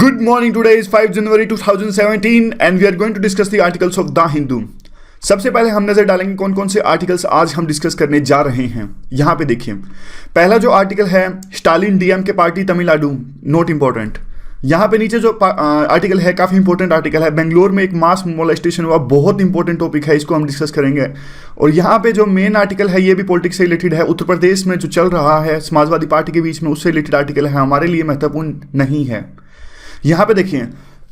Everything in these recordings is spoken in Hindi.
Good morning. Today is 5 January 2017 and we are going to discuss the articles of The Hindu. सबसे पहले हम नजर डालेंगे कौन कौन से आर्टिकल्स आज हम डिस्कस करने जा रहे हैं। यहाँ पे देखिए, पहला जो आर्टिकल है स्टालिन डीएम के पार्टी तमिलनाडु नॉट इंपॉर्टेंट। यहाँ पे नीचे जो आर्टिकल है काफ़ी इंपॉर्टेंट आर्टिकल है, बेंगलोर में एक मास मोलेस्टेशन हुआ, बहुत इंपॉर्टेंट टॉपिक है, इसको हम डिस्कस करेंगे। और यहाँ पे जो मेन आर्टिकल है ये भी पॉलिटिक्स से रिलेटेड है, उत्तर प्रदेश में जो चल रहा है समाजवादी पार्टी के बीच में उससे रिलेटेड आर्टिकल है, हमारे लिए महत्वपूर्ण नहीं है। यहाँ पे देखिए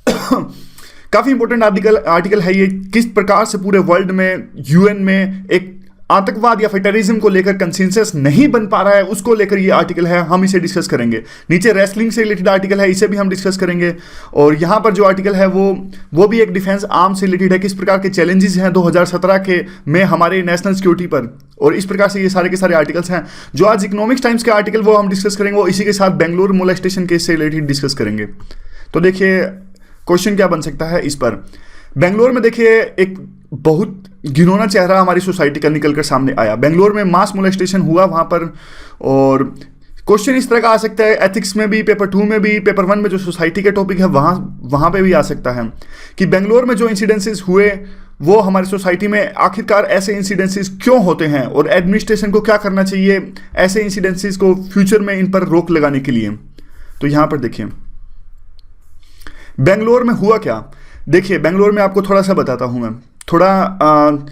काफ़ी इंपॉर्टेंट आर्टिकल है ये, किस प्रकार से पूरे वर्ल्ड में यूएन में एक आतंकवाद या फिर टेररिज्म को लेकर कंसेंसस नहीं बन पा रहा है, उसको लेकर ये आर्टिकल है, हम इसे डिस्कस करेंगे। नीचे रेसलिंग से रिलेटेड आर्टिकल है, इसे भी हम डिस्कस करेंगे। और यहाँ पर जो आर्टिकल है वो भी एक डिफेंस आर्म से रिलेटेड है, किस प्रकार के चैलेंजेस हैं 2017 के में हमारे नेशनल सिक्योरिटी पर, और इस प्रकार से ये सारे के सारे आर्टिकल्स हैं। जो आज इकोनॉमिक्स टाइम्स के आर्टिकल वो हम डिस्कस करेंगे, वो इसी के साथ बेंगलुरु मोलेस्टेशन केस से रिलेटेड डिस्कस करेंगे। तो देखिए क्वेश्चन क्या बन सकता है इस पर। बेंगलोर में देखिए एक बहुत घिनौना चेहरा हमारी सोसाइटी का निकलकर सामने आया। बेंगलोर में मास मोलेस्टेशन हुआ वहाँ पर, और क्वेश्चन इस तरह का आ सकता है एथिक्स में भी, पेपर 2 में भी, पेपर 1 में जो सोसाइटी के टॉपिक है वहाँ पे भी आ सकता है कि बेंगलोर में जो इंसिडेंसेस हुए वो हमारी सोसाइटी में आखिरकार ऐसे इंसिडेंसेस क्यों होते हैं और एडमिनिस्ट्रेशन को क्या करना चाहिए ऐसे इंसिडेंसेस को फ्यूचर में इन पर रोक लगाने के लिए। तो यहाँ पर देखिए बेंगलोर में हुआ क्या। देखिए बेंगलोर में आपको थोड़ा सा बताता हूं मैं, थोड़ा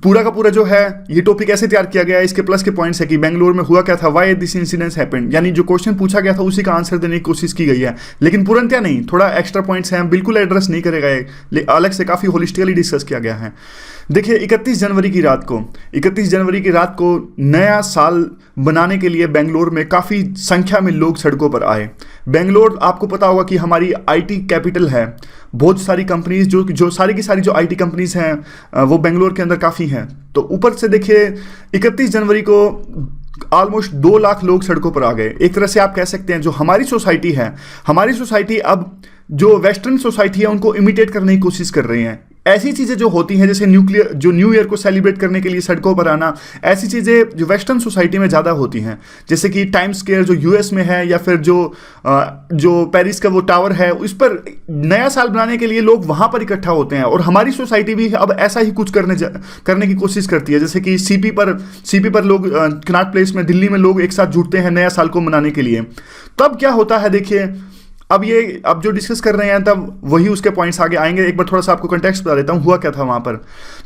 पूरा का पूरा जो है ये टॉपिक ऐसे तैयार किया गया है, इसके प्लस के पॉइंट्स है कि बेंगलोर में हुआ क्या था, व्हाई दिस इंसिडेंट हैपेंड, यानी जो क्वेश्चन पूछा गया था उसी का आंसर देने की कोशिश की गई है, लेकिन तुरंत नहीं, थोड़ा एक्स्ट्रा पॉइंट्स हैं, बिल्कुल एड्रेस नहीं करेगा ये, अलग से काफ़ी होलिस्टिकली डिस्कस किया गया है। देखिए 31 जनवरी की रात को नया साल बनाने के लिए बेंगलोर में काफ़ी संख्या में लोग सड़कों पर आए। बेंगलोर आपको पता होगा कि हमारी आईटी कैपिटल है, बहुत सारी कंपनीज जो सारी की सारी जो आईटी कंपनीज हैं वो बेंगलोर के अंदर काफ़ी हैं। तो ऊपर से देखिए 31 जनवरी को ऑलमोस्ट 2 लाख लोग सड़कों पर आ गए। एक तरह से आप कह सकते हैं जो हमारी सोसाइटी अब जो वेस्टर्न सोसाइटी है उनको इमिटेट करने की कोशिश कर रही हैं। ऐसी चीज़ें जो होती हैं जैसे न्यू ईयर को सेलिब्रेट करने के लिए सड़कों पर आना, ऐसी चीज़ें जो वेस्टर्न सोसाइटी में ज़्यादा होती हैं, जैसे कि टाइम स्क्वायर जो यूएस में है, या फिर जो पेरिस का वो टावर है, उस पर नया साल बनाने के लिए लोग वहाँ पर इकट्ठा होते हैं। और हमारी सोसाइटी भी अब ऐसा ही कुछ करने की कोशिश करती है, जैसे कि सीपी पर लोग कनॉट प्लेस में दिल्ली में लोग एक साथ जुटते हैं नया साल को मनाने के लिए। तब क्या होता है देखिए, अब जो डिस्कस कर रहे हैं तब वही उसके पॉइंट्स आगे आएंगे। एक बार थोड़ा सा आपको कंटेक्स्ट बता देता हूँ हुआ क्या था वहाँ पर।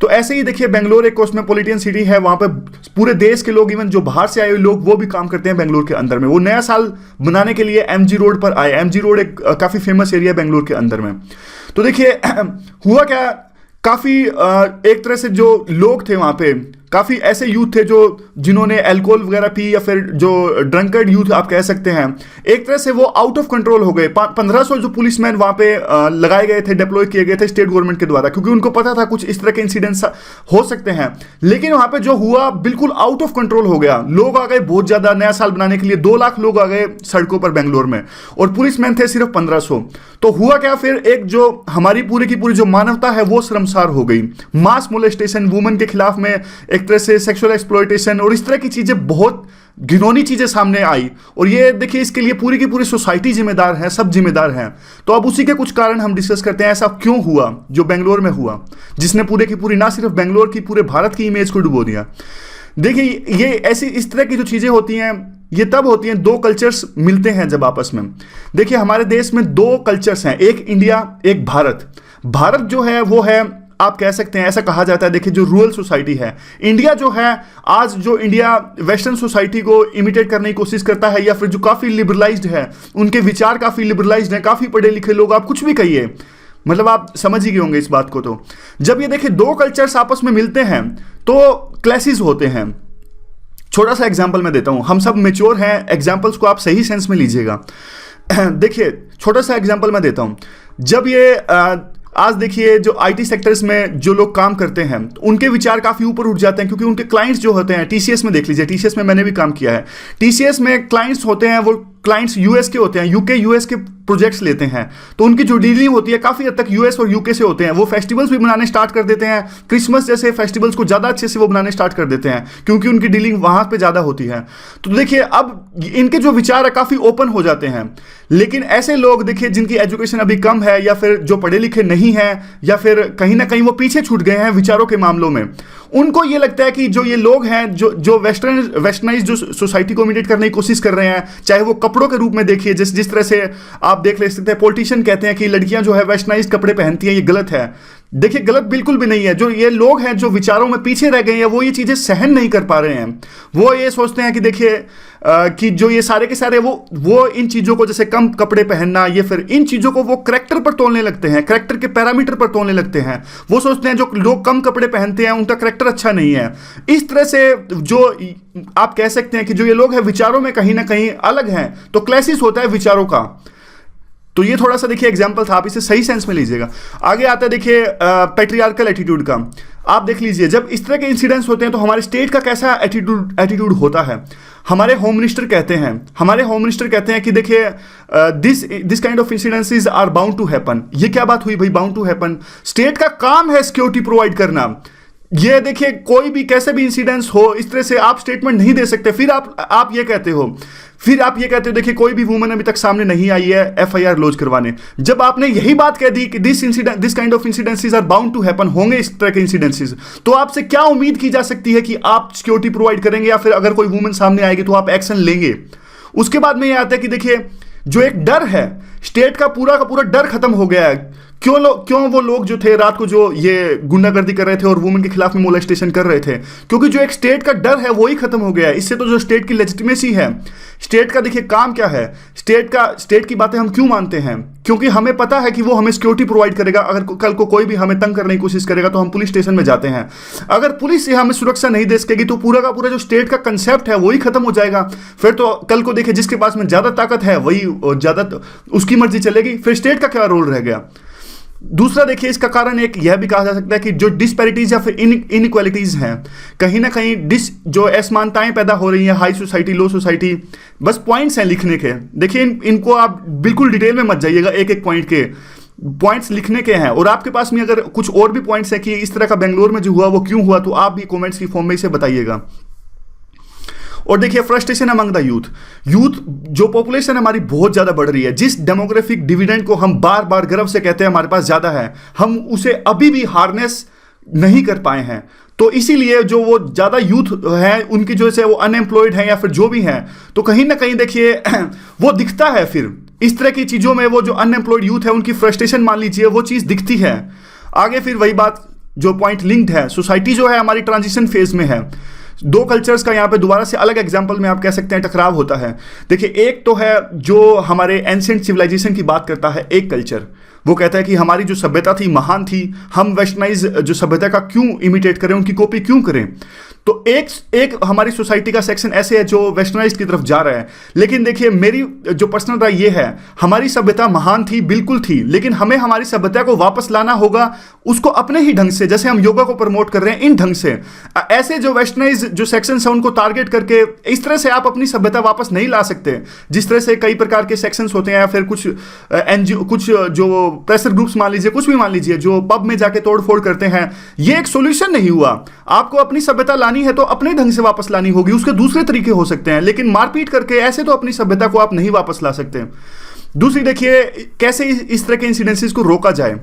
तो ऐसे ही देखिए बेंगलोर एक कॉस्मोपॉलिटन सिटी है, वहाँ पर पूरे देश के लोग, इवन जो बाहर से आए हुए लोग, वो भी काम करते हैं बेंगलोर के अंदर में। वो नया साल मनाने के लिए एमजी रोड पर आए। एमजी रोड एक काफ़ी फेमस एरिया है बेंगलोर के अंदर में। तो देखिए हुआ क्या, काफ़ी एक तरह से जो लोग थे वहाँ पे, काफ़ी ऐसे यूथ थे जिन्होंने अल्कोहल वगैरह पी, या फिर जो ड्रंकर्ड यूथ आप कह सकते हैं, एक तरह से वो आउट ऑफ कंट्रोल हो गए। 1500 जो पुलिसमैन वहाँ पे लगाए गए थे, डिप्लॉय किए गए थे स्टेट गवर्नमेंट के द्वारा, क्योंकि उनको पता था कुछ इस तरह के इंसिडेंट्स हो सकते हैं। लेकिन वहाँ पे जो हुआ बिल्कुल आउट ऑफ कंट्रोल हो गया, लोग आ गए बहुत ज़्यादा नया साल बनाने के लिए, 2 लाख लोग आ गए सड़कों पर बेंगलोर में, और पुलिसमैन थे सिर्फ 1500। तो हुआ क्या फिर, एक जो हमारी पूरी की पूरी जो मानवता है वो शर्मसार हो गई। मास मोलेस्टेशन, वुमेन के खिलाफ में एक तरह से सेक्सुअल एक्सप्लॉयटेशन और इस तरह की चीजें, बहुत घिनौनी चीजें सामने आई। और ये देखिए इसके लिए पूरी की पूरी सोसाइटी जिम्मेदार है, सब जिम्मेदार हैं। तो अब उसी के कुछ कारण हम डिस्कस करते हैं, ऐसा क्यों हुआ जो बेंगलोर में हुआ, जिसने पूरे की पूरी ना सिर्फ बेंगलोर की, पूरे भारत की इमेज को डुबो दिया। देखिए ये ऐसी इस तरह की जो चीजें होती हैं ये तब होती हैं, 2 कल्चर्स मिलते हैं जब आपस में। देखिए हमारे देश में 2 कल्चर्स हैं, एक इंडिया एक भारत। भारत जो है वो है, आप कह सकते हैं, ऐसा कहा जाता है, देखिए जो रूरल सोसाइटी है। इंडिया जो है, आज जो इंडिया वेस्टर्न सोसाइटी को इमिटेट करने की कोशिश करता है, या फिर जो काफ़ी लिबरलाइज्ड है, उनके विचार काफ़ी लिबरलाइज्ड हैं, काफ़ी पढ़े लिखे लोग, आप कुछ भी कहिए, मतलब आप समझ ही गए होंगे इस बात को। तो जब ये देखिए 2 कल्चर्स आपस में मिलते हैं तो क्लैशेस होते हैं। छोटा सा एग्जाम्पल मैं देता हूँ, हम सब मेच्योर हैं, एग्जाम्पल्स को आप सही सेंस में लीजिएगा। देखिए छोटा सा एग्जाम्पल मैं देता हूँ, जब ये आज देखिए जो आईटी सेक्टर्स में जो लोग काम करते हैं उनके विचार काफ़ी ऊपर उठ जाते हैं, क्योंकि उनके क्लाइंट्स जो होते हैं, टीसीएस में देख लीजिए, टीसीएस में मैंने भी काम किया है, टीसीएस में क्लाइंट्स होते हैं, वो क्लाइंट्स यूएस के होते हैं, यूएस के प्रोजेक्ट्स लेते हैं, तो उनकी जो डीलिंग होती है काफ़ी हद तक यूएस और यूके से होते हैं। वो फेस्टिवल्स भी बनाने स्टार्ट कर देते हैं, क्रिसमस जैसे फेस्टिवल्स को ज़्यादा अच्छे से वो बनाने स्टार्ट कर देते हैं, क्योंकि उनकी डीलिंग वहाँ पे ज़्यादा होती है। तो देखिए अब इनके जो विचार है काफ़ी ओपन हो जाते हैं, लेकिन ऐसे लोग देखिए जिनकी एजुकेशन अभी कम है, या फिर जो पढ़े लिखे नहीं हैं, या फिर कहीं ना कहीं वो पीछे छूट गए हैं विचारों के मामलों में, उनको ये लगता है कि जो ये लोग हैं जो वेस्टर्नाइज जो सोसाइटी को इमिटेट करने की कोशिश कर रहे हैं, चाहे वो कपड़ों के रूप में देखिए, जिस तरह से आप देख ले सकते हैं पॉलिटिशियन कहते हैं कि लड़कियां जो है वेस्टर्नाइज कपड़े पहनती हैं, ये गलत है। देखिए गलत बिल्कुल भी नहीं है। जो ये लोग हैं जो विचारों में पीछे रह गए हैं, वो ये चीजें सहन नहीं कर पा रहे हैं। वो ये सोचते हैं कि देखिए कि जो ये सारे के सारे वो इन चीजों को, जैसे कम कपड़े पहनना, ये फिर इन चीजों को वो करैक्टर पर तोलने लगते हैं, करैक्टर के पैरामीटर पर तोलने लगते हैं। वो सोचते हैं जो लोग कम कपड़े पहनते हैं उनका करैक्टर अच्छा नहीं है। इस तरह से जो आप कह सकते हैं कि जो ये लोग हैं विचारों में कहीं ना कहीं अलग हैं, तो क्लैसिस होता है विचारों का। तो ये थोड़ा सा देखिए एग्जाम्पल था, आप इसे सही सेंस में लीजिएगा। आगे आता है देखिए पैट्रियार्कल एटीट्यूड का। आप देख लीजिए जब इस तरह के इंसिडेंट्स होते हैं तो हमारे स्टेट का कैसा एटीट्यूड होता है। हमारे होम मिनिस्टर कहते हैं कि देखिए this kind of incidences are bound to happen. ये क्या बात हुई भाई, बाउंड टू हैपन? स्टेट का काम है सिक्योरिटी प्रोवाइड करना। ये देखिए कोई भी कैसे भी इंसिडेंट्स हो, इस तरह से आप स्टेटमेंट नहीं दे सकते। फिर आप ये कहते हो देखिए कोई भी वुमन अभी तक सामने नहीं आई है एफआईआर लॉन्च करवाने। जब आपने यही बात कह दी कि this kind of incidences are bound to happen, होंगे इस तरह के इंसिडेंसेस, तो आपसे क्या उम्मीद की जा सकती है कि आप सिक्योरिटी प्रोवाइड करेंगे, या फिर अगर कोई वुमन सामने आएगी तो आप एक्शन लेंगे? उसके बाद में ये आता है कि देखिए जो एक डर है, स्टेट का पूरा डर खत्म हो गया है। क्यों वो लोग जो थे रात को जो ये गुंडागर्दी कर रहे थे और वुमेन के खिलाफ में मोलेस्टेशन कर रहे थे, क्योंकि जो एक स्टेट का डर है वो ही खत्म हो गया है। इससे तो जो स्टेट की लेजिटिमेसी है, स्टेट का देखिए काम क्या है, स्टेट की बातें हम क्यों मानते हैं? क्योंकि हमें पता है कि वो हमें सिक्योरिटी प्रोवाइड करेगा। अगर कल को कोई भी हमें तंग करने की कोशिश करेगा तो हम पुलिस स्टेशन में जाते हैं। अगर पुलिस से हमें सुरक्षा नहीं दे सकेगी तो पूरा का पूरा जो स्टेट का कंसेप्ट है वही खत्म हो जाएगा। फिर तो कल को देखिए जिसके पास में ज्यादा ताकत है वही ज्यादा उसकी मर्जी चलेगी, फिर स्टेट का क्या रोल रह गया? दूसरा देखिए इसका कारण एक यह भी कहा जा सकता है कि जो डिस्पैरिटीज या फिर इनइक्वालिटीज हैं, कहीं ना कहीं जो असमानताएं पैदा हो रही हैं, हाई सोसाइटी लो सोसाइटी, बस पॉइंट्स हैं लिखने के। देखिए इनको आप बिल्कुल डिटेल में मत जाइएगा, एक एक पॉइंट के पॉइंट्स लिखने के हैं। और आपके पास में अगर कुछ और भी पॉइंट्स हैं कि इस तरह का बेंगलोर में जो हुआ वो क्यों हुआ, तो आप भी कॉमेंट्स की फॉर्म में इसे बताइएगा। और देखिए फ्रस्ट्रेशन अमंग द यूथ जो पॉपुलेशन हमारी बहुत ज्यादा बढ़ रही है, जिस डेमोग्राफिक डिविडेंड को हम बार बार गर्व से कहते हैं हमारे पास ज्यादा है, हम उसे अभी भी हार्नेस नहीं कर पाए हैं। तो इसीलिए जो वो ज्यादा यूथ है उनकी जो है वो अनएम्प्लॉयड है या फिर जो भी है, तो कहीं ना कहीं देखिए वो दिखता है। फिर इस तरह की चीजों में वो जो अनएम्प्लॉयड यूथ है उनकी फ्रस्ट्रेशन मान लीजिए वो चीज दिखती है। आगे फिर वही बात जो पॉइंट लिंक्ड है, सोसाइटी जो है हमारी ट्रांजिशन फेज में है। दो कल्चर्स का यहाँ पे दोबारा से अलग एग्जांपल में आप कह सकते हैं टकराव होता है। देखिए एक तो है जो हमारे एंशिएंट सिविलाइजेशन की बात करता है, एक कल्चर वो कहता है कि हमारी जो सभ्यता थी महान थी, हम वेस्टर्नाइज जो सभ्यता का क्यों इमिटेट करें, उनकी कॉपी क्यों करें। तो एक हमारी सोसाइटी का सेक्शन ऐसे है जो वेस्टर्नाइज की तरफ जा रहा है। लेकिन देखिए मेरी जो पर्सनल राय ये है, हमारी सभ्यता महान थी, बिल्कुल थी, लेकिन हमें हमारी सभ्यता को वापस लाना होगा, उसको अपने ही ढंग से, जैसे हम योगा को प्रमोट कर रहे हैं इन ढंग से। ऐसे जो वेस्टर्नाइज जो सेक्शंस है उनको टारगेट करके इस तरह से आप अपनी सभ्यता वापस नहीं ला सकते। जिस तरह से कई प्रकार के सेक्शंस होते हैं या फिर कुछ एनजीओ, कुछ जो प्रेशर ग्रुप्स मान लीजिए, कुछ भी मान लीजिए, जो पब में जाके तोड़फोड़ करते हैं, ये एक सोल्यूशन नहीं हुआ। आपको अपनी सभ्यता लानी है तो अपने ढंग से वापस लानी होगी, उसके दूसरे तरीके हो सकते हैं, लेकिन मारपीट करके ऐसे तो अपनी सभ्यता को आप नहीं वापस ला सकते। दूसरी देखिए कैसे इस तरह के इंसिडेंसेस को रोका जाए।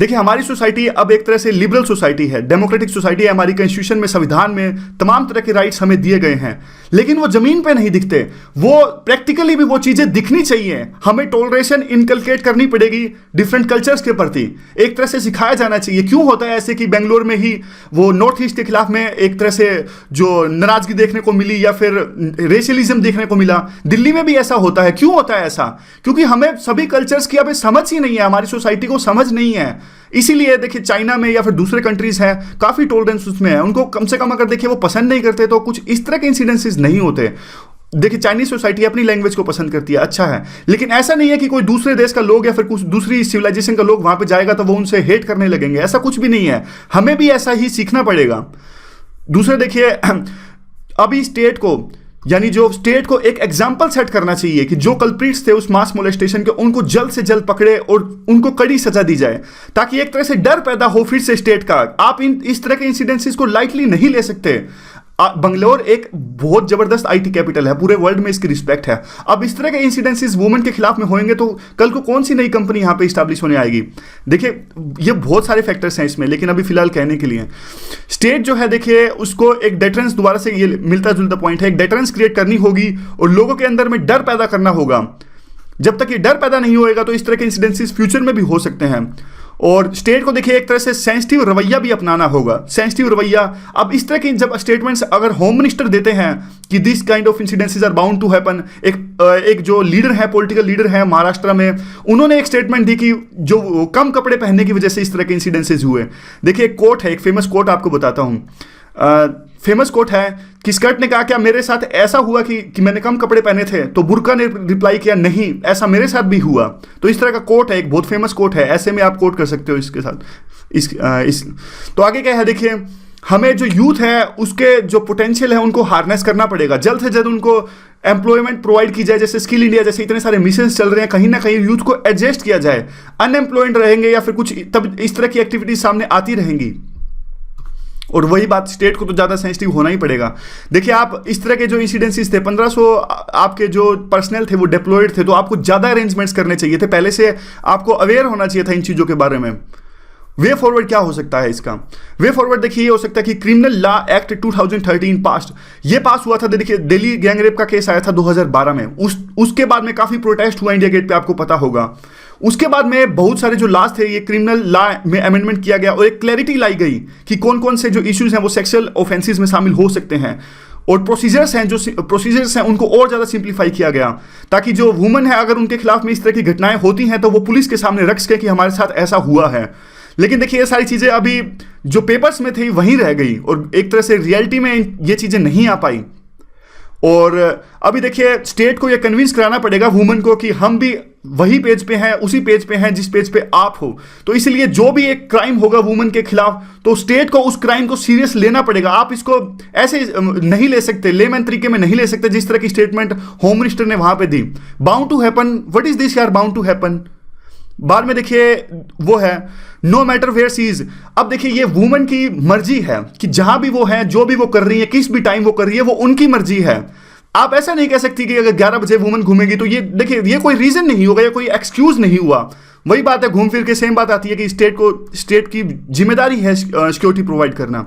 देखिए हमारी सोसाइटी अब एक तरह से लिबरल सोसाइटी है, डेमोक्रेटिक सोसाइटी है। हमारी कॉन्स्टिट्यूशन में, संविधान में तमाम तरह के राइट्स हमें दिए गए हैं, लेकिन वो जमीन पे नहीं दिखते। वो प्रैक्टिकली भी वो चीजें दिखनी चाहिए। हमें टॉलरेशन इनकलकेट करनी पड़ेगी डिफरेंट कल्चर्स के प्रति, एक तरह से सिखाया जाना चाहिए। क्यों होता है ऐसे कि बेंगलोर में ही वो नॉर्थ ईस्ट के खिलाफ में एक तरह से जो नाराजगी देखने को मिली या फिर रेशियलिज्म देखने को मिला, दिल्ली में भी ऐसा होता है। क्यों होता है ऐसा? क्योंकि हमें सभी कल्चर्स की अब समझ ही नहीं है, हमारी सोसाइटी को समझ नहीं है। इसीलिए देखिए चाइना में या फिर दूसरे कंट्रीज हैं, काफी टॉलरेंस उसमें है, उनको कम से कम अगर देखिए वो पसंद नहीं करते तो कुछ इस तरह के इंसिडेंसेस नहीं होते। देखिए चाइनीज सोसाइटी अपनी लैंग्वेज को पसंद करती है, अच्छा है, लेकिन ऐसा नहीं है कि कोई दूसरे देश का लोग या फिर कुछ दूसरी सिविलाइजेशन का लोग वहां पे जाएगा तो वो उनसे हेट करने लगेंगे, ऐसा कुछ भी नहीं है। हमें भी ऐसा ही सीखना पड़ेगा। दूसरे देखिए अभी स्टेट को, यानी जो स्टेट को एक एग्जाम्पल सेट करना चाहिए कि जो कल्प्रिट्स थे उस मास मोलेस्टेशन के, उनको जल्द से जल्द पकड़े और उनको कड़ी सजा दी जाए, ताकि एक तरह से डर पैदा हो फिर से स्टेट का। आप इस तरह के इंसिडेंसेस को लाइटली नहीं ले सकते। बंगलोर एक बहुत जबरदस्त आईटी कैपिटल है, पूरे वर्ल्ड में इसकी रिस्पेक्ट है। अब इस तरह के इंसिडेंसेस वुमेन के खिलाफ में होंगे तो कल को कौन सी नई कंपनी यहां पे स्टैब्लिश होने आएगी? देखिए ये बहुत सारे फैक्टर्स हैं इसमें, लेकिन अभी फिलहाल कहने के लिए स्टेट जो है, देखिए उसको एक डेटरेंस, दोबारा से ये मिलता जुलता पॉइंट है, एक डेटरेंस क्रिएट करनी होगी और लोगों के अंदर में डर पैदा करना होगा। जब तक ये डर पैदा नहीं होएगा तो इस तरह के इंसिडेंसेस फ्यूचर में भी हो सकते हैं। और स्टेट को देखिए एक तरह से सेंसिटिव रवैया भी अपनाना होगा, सेंसिटिव रवैया। अब इस तरह के जब स्टेटमेंट्स अगर होम मिनिस्टर देते हैं कि this kind of incidences are bound to happen, एक जो लीडर है, पॉलिटिकल लीडर है महाराष्ट्र में, उन्होंने एक स्टेटमेंट दी कि जो कम कपड़े पहनने की वजह से इस तरह के इंसिडेंसेस हुए। देखिए एक कोट है, एक फेमस कोट आपको बताता हूँ। फेमस कोट है कि स्कर्ट ने कहा क्या मेरे साथ ऐसा हुआ कि मैंने कम कपड़े पहने थे? तो बुर्का ने रिप्लाई किया नहीं, ऐसा मेरे साथ भी हुआ। तो इस तरह का कोट है, एक बहुत फेमस कोट है, ऐसे में आप कोट कर सकते हो इसके साथ। तो आगे क्या है, देखिए हमें जो यूथ है उसके जो पोटेंशियल है उनको हार्नेस करना पड़ेगा, जल्द से जल्द उनको एम्प्लॉयमेंट प्रोवाइड की जाए। जैसे स्किल इंडिया जैसे इतने सारे मिशन चल रहे हैं, कहीं ना कहीं यूथ को एडजस्ट किया जाए। अनएम्प्लॉयड रहेंगे या फिर कुछ, तब इस तरह की एक्टिविटीज सामने आती रहेंगी। और वही बात, स्टेट को तो ज़्यादा सेंसिटिव होना ही पड़ेगा। देखिए आप इस तरह के जो इंसिडेंसेस थे, 1500 आपके जो पर्सनल थे वो डिप्लॉयड थे, तो आपको ज़्यादा अरेंजमेंट्स करने चाहिए थे, पहले से आपको अवेयर होना चाहिए था इन चीज़ों के बारे में। वे फॉरवर्ड क्या हो सकता है इसका? वे फॉरवर्ड देखिए ये हो सकता है कि क्रिमिनल लॉ एक्ट 2013 पास, ये पास हुआ था। देखिए दिल्ली गैंगरेप का केस आया था 2012 में, उसके बाद में काफ़ी प्रोटेस्ट हुआ इंडिया गेट पे, आपको पता होगा। उसके बाद में बहुत सारे जो लॉज थे, ये क्रिमिनल लॉ में अमेंडमेंट किया गया और एक क्लैरिटी लाई गई कि कौन कौन से जो इश्यूज हैं वो सेक्सुअल ऑफेंसेस में शामिल हो सकते हैं। और प्रोसीजर्स हैं उनको और ज़्यादा सिंप्लीफाई किया गया, ताकि जो वुमेन है अगर उनके खिलाफ में इस तरह की घटनाएं होती हैं तो वो पुलिस के सामने रख सके कि हमारे साथ ऐसा हुआ है। लेकिन देखिए ये सारी चीज़ें अभी जो पेपर्स में थी वहीं रह गई और एक तरह से रियलिटी में ये चीज़ें नहीं आ पाई। और अभी देखिए स्टेट को ये कन्विंस कराना पड़ेगा वुमेन को कि हम भी वही पेज पे हैं, उसी पेज पे हैं जिस पेज पे आप हो। तो इसलिए जो भी एक क्राइम होगा वुमेन के खिलाफ, तो स्टेट को उस क्राइम को सीरियस लेना पड़ेगा। आप इसको ऐसे नहीं ले सकते, लेमैन तरीके में नहीं ले सकते जिस तरह की स्टेटमेंट होम मिनिस्टर ने वहां पे दी। Bound to happen, what is this यार, बाउंड टू हैपन। बाद में देखिए वो है no matter where she is. अब देखिए ये वुमेन की मर्जी है कि जहां भी वो है, जो भी वो कर रही है, किस भी टाइम वो कर रही है, वो उनकी मर्जी है। आप ऐसा नहीं कह सकती कि अगर 11 बजे वुमेन घूमेगी तो ये देखिए ये कोई रीजन नहीं होगा, ये कोई एक्सक्यूज नहीं हुआ। वही बात है, घूम फिर के सेम बात आती है कि स्टेट की जिम्मेदारी है सिक्योरिटी प्रोवाइड करना।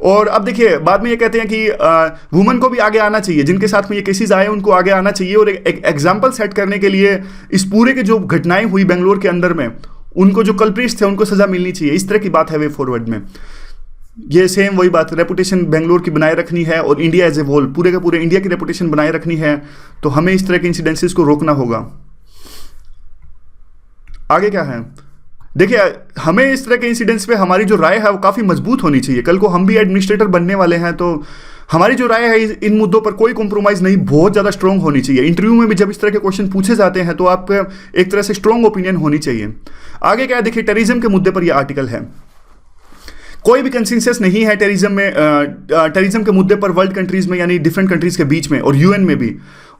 और अब देखिए बाद में ये कहते हैं कि वुमेन को भी आगे आना चाहिए, जिनके साथ में ये केसेस आए उनको आगे आना चाहिए और एक एग्जाम्पल सेट करने के लिए इस पूरे के जो घटनाएं हुई बेंगलोर के अंदर में, उनको जो कल्प्रिट्स थे उनको सजा मिलनी चाहिए। इस तरह की बात है वे फॉरवर्ड में। ये सेम वही बात, रेपुटेशन बेंगलोर की बनाए रखनी है और इंडिया एज ए होल, पूरे के पूरे इंडिया की रेपुटेशन बनाए रखनी है। तो हमें इस तरह के इंसिडेंसेस को रोकना होगा। आगे क्या है, देखिए हमें इस तरह के इंसिडेंट्स पे हमारी जो राय है वो काफ़ी मजबूत होनी चाहिए। कल को हम भी एडमिनिस्ट्रेटर बनने वाले हैं, तो हमारी जो राय है इन मुद्दों पर कोई कॉम्प्रोमाइज़ नहीं, बहुत ज़्यादा स्ट्रॉन्ग होनी चाहिए। इंटरव्यू में भी जब इस तरह के क्वेश्चन पूछे जाते हैं तो आप एक तरह से स्ट्रॉन्ग ओपिनियन होनी चाहिए। आगे क्या है, देखिए टेररिज्म के मुद्दे पर यह आर्टिकल है। कोई भी कंसेंसस नहीं है टेररिज्म के मुद्दे पर वर्ल्ड कंट्रीज में, यानी डिफरेंट कंट्रीज के बीच में और यूएन में भी।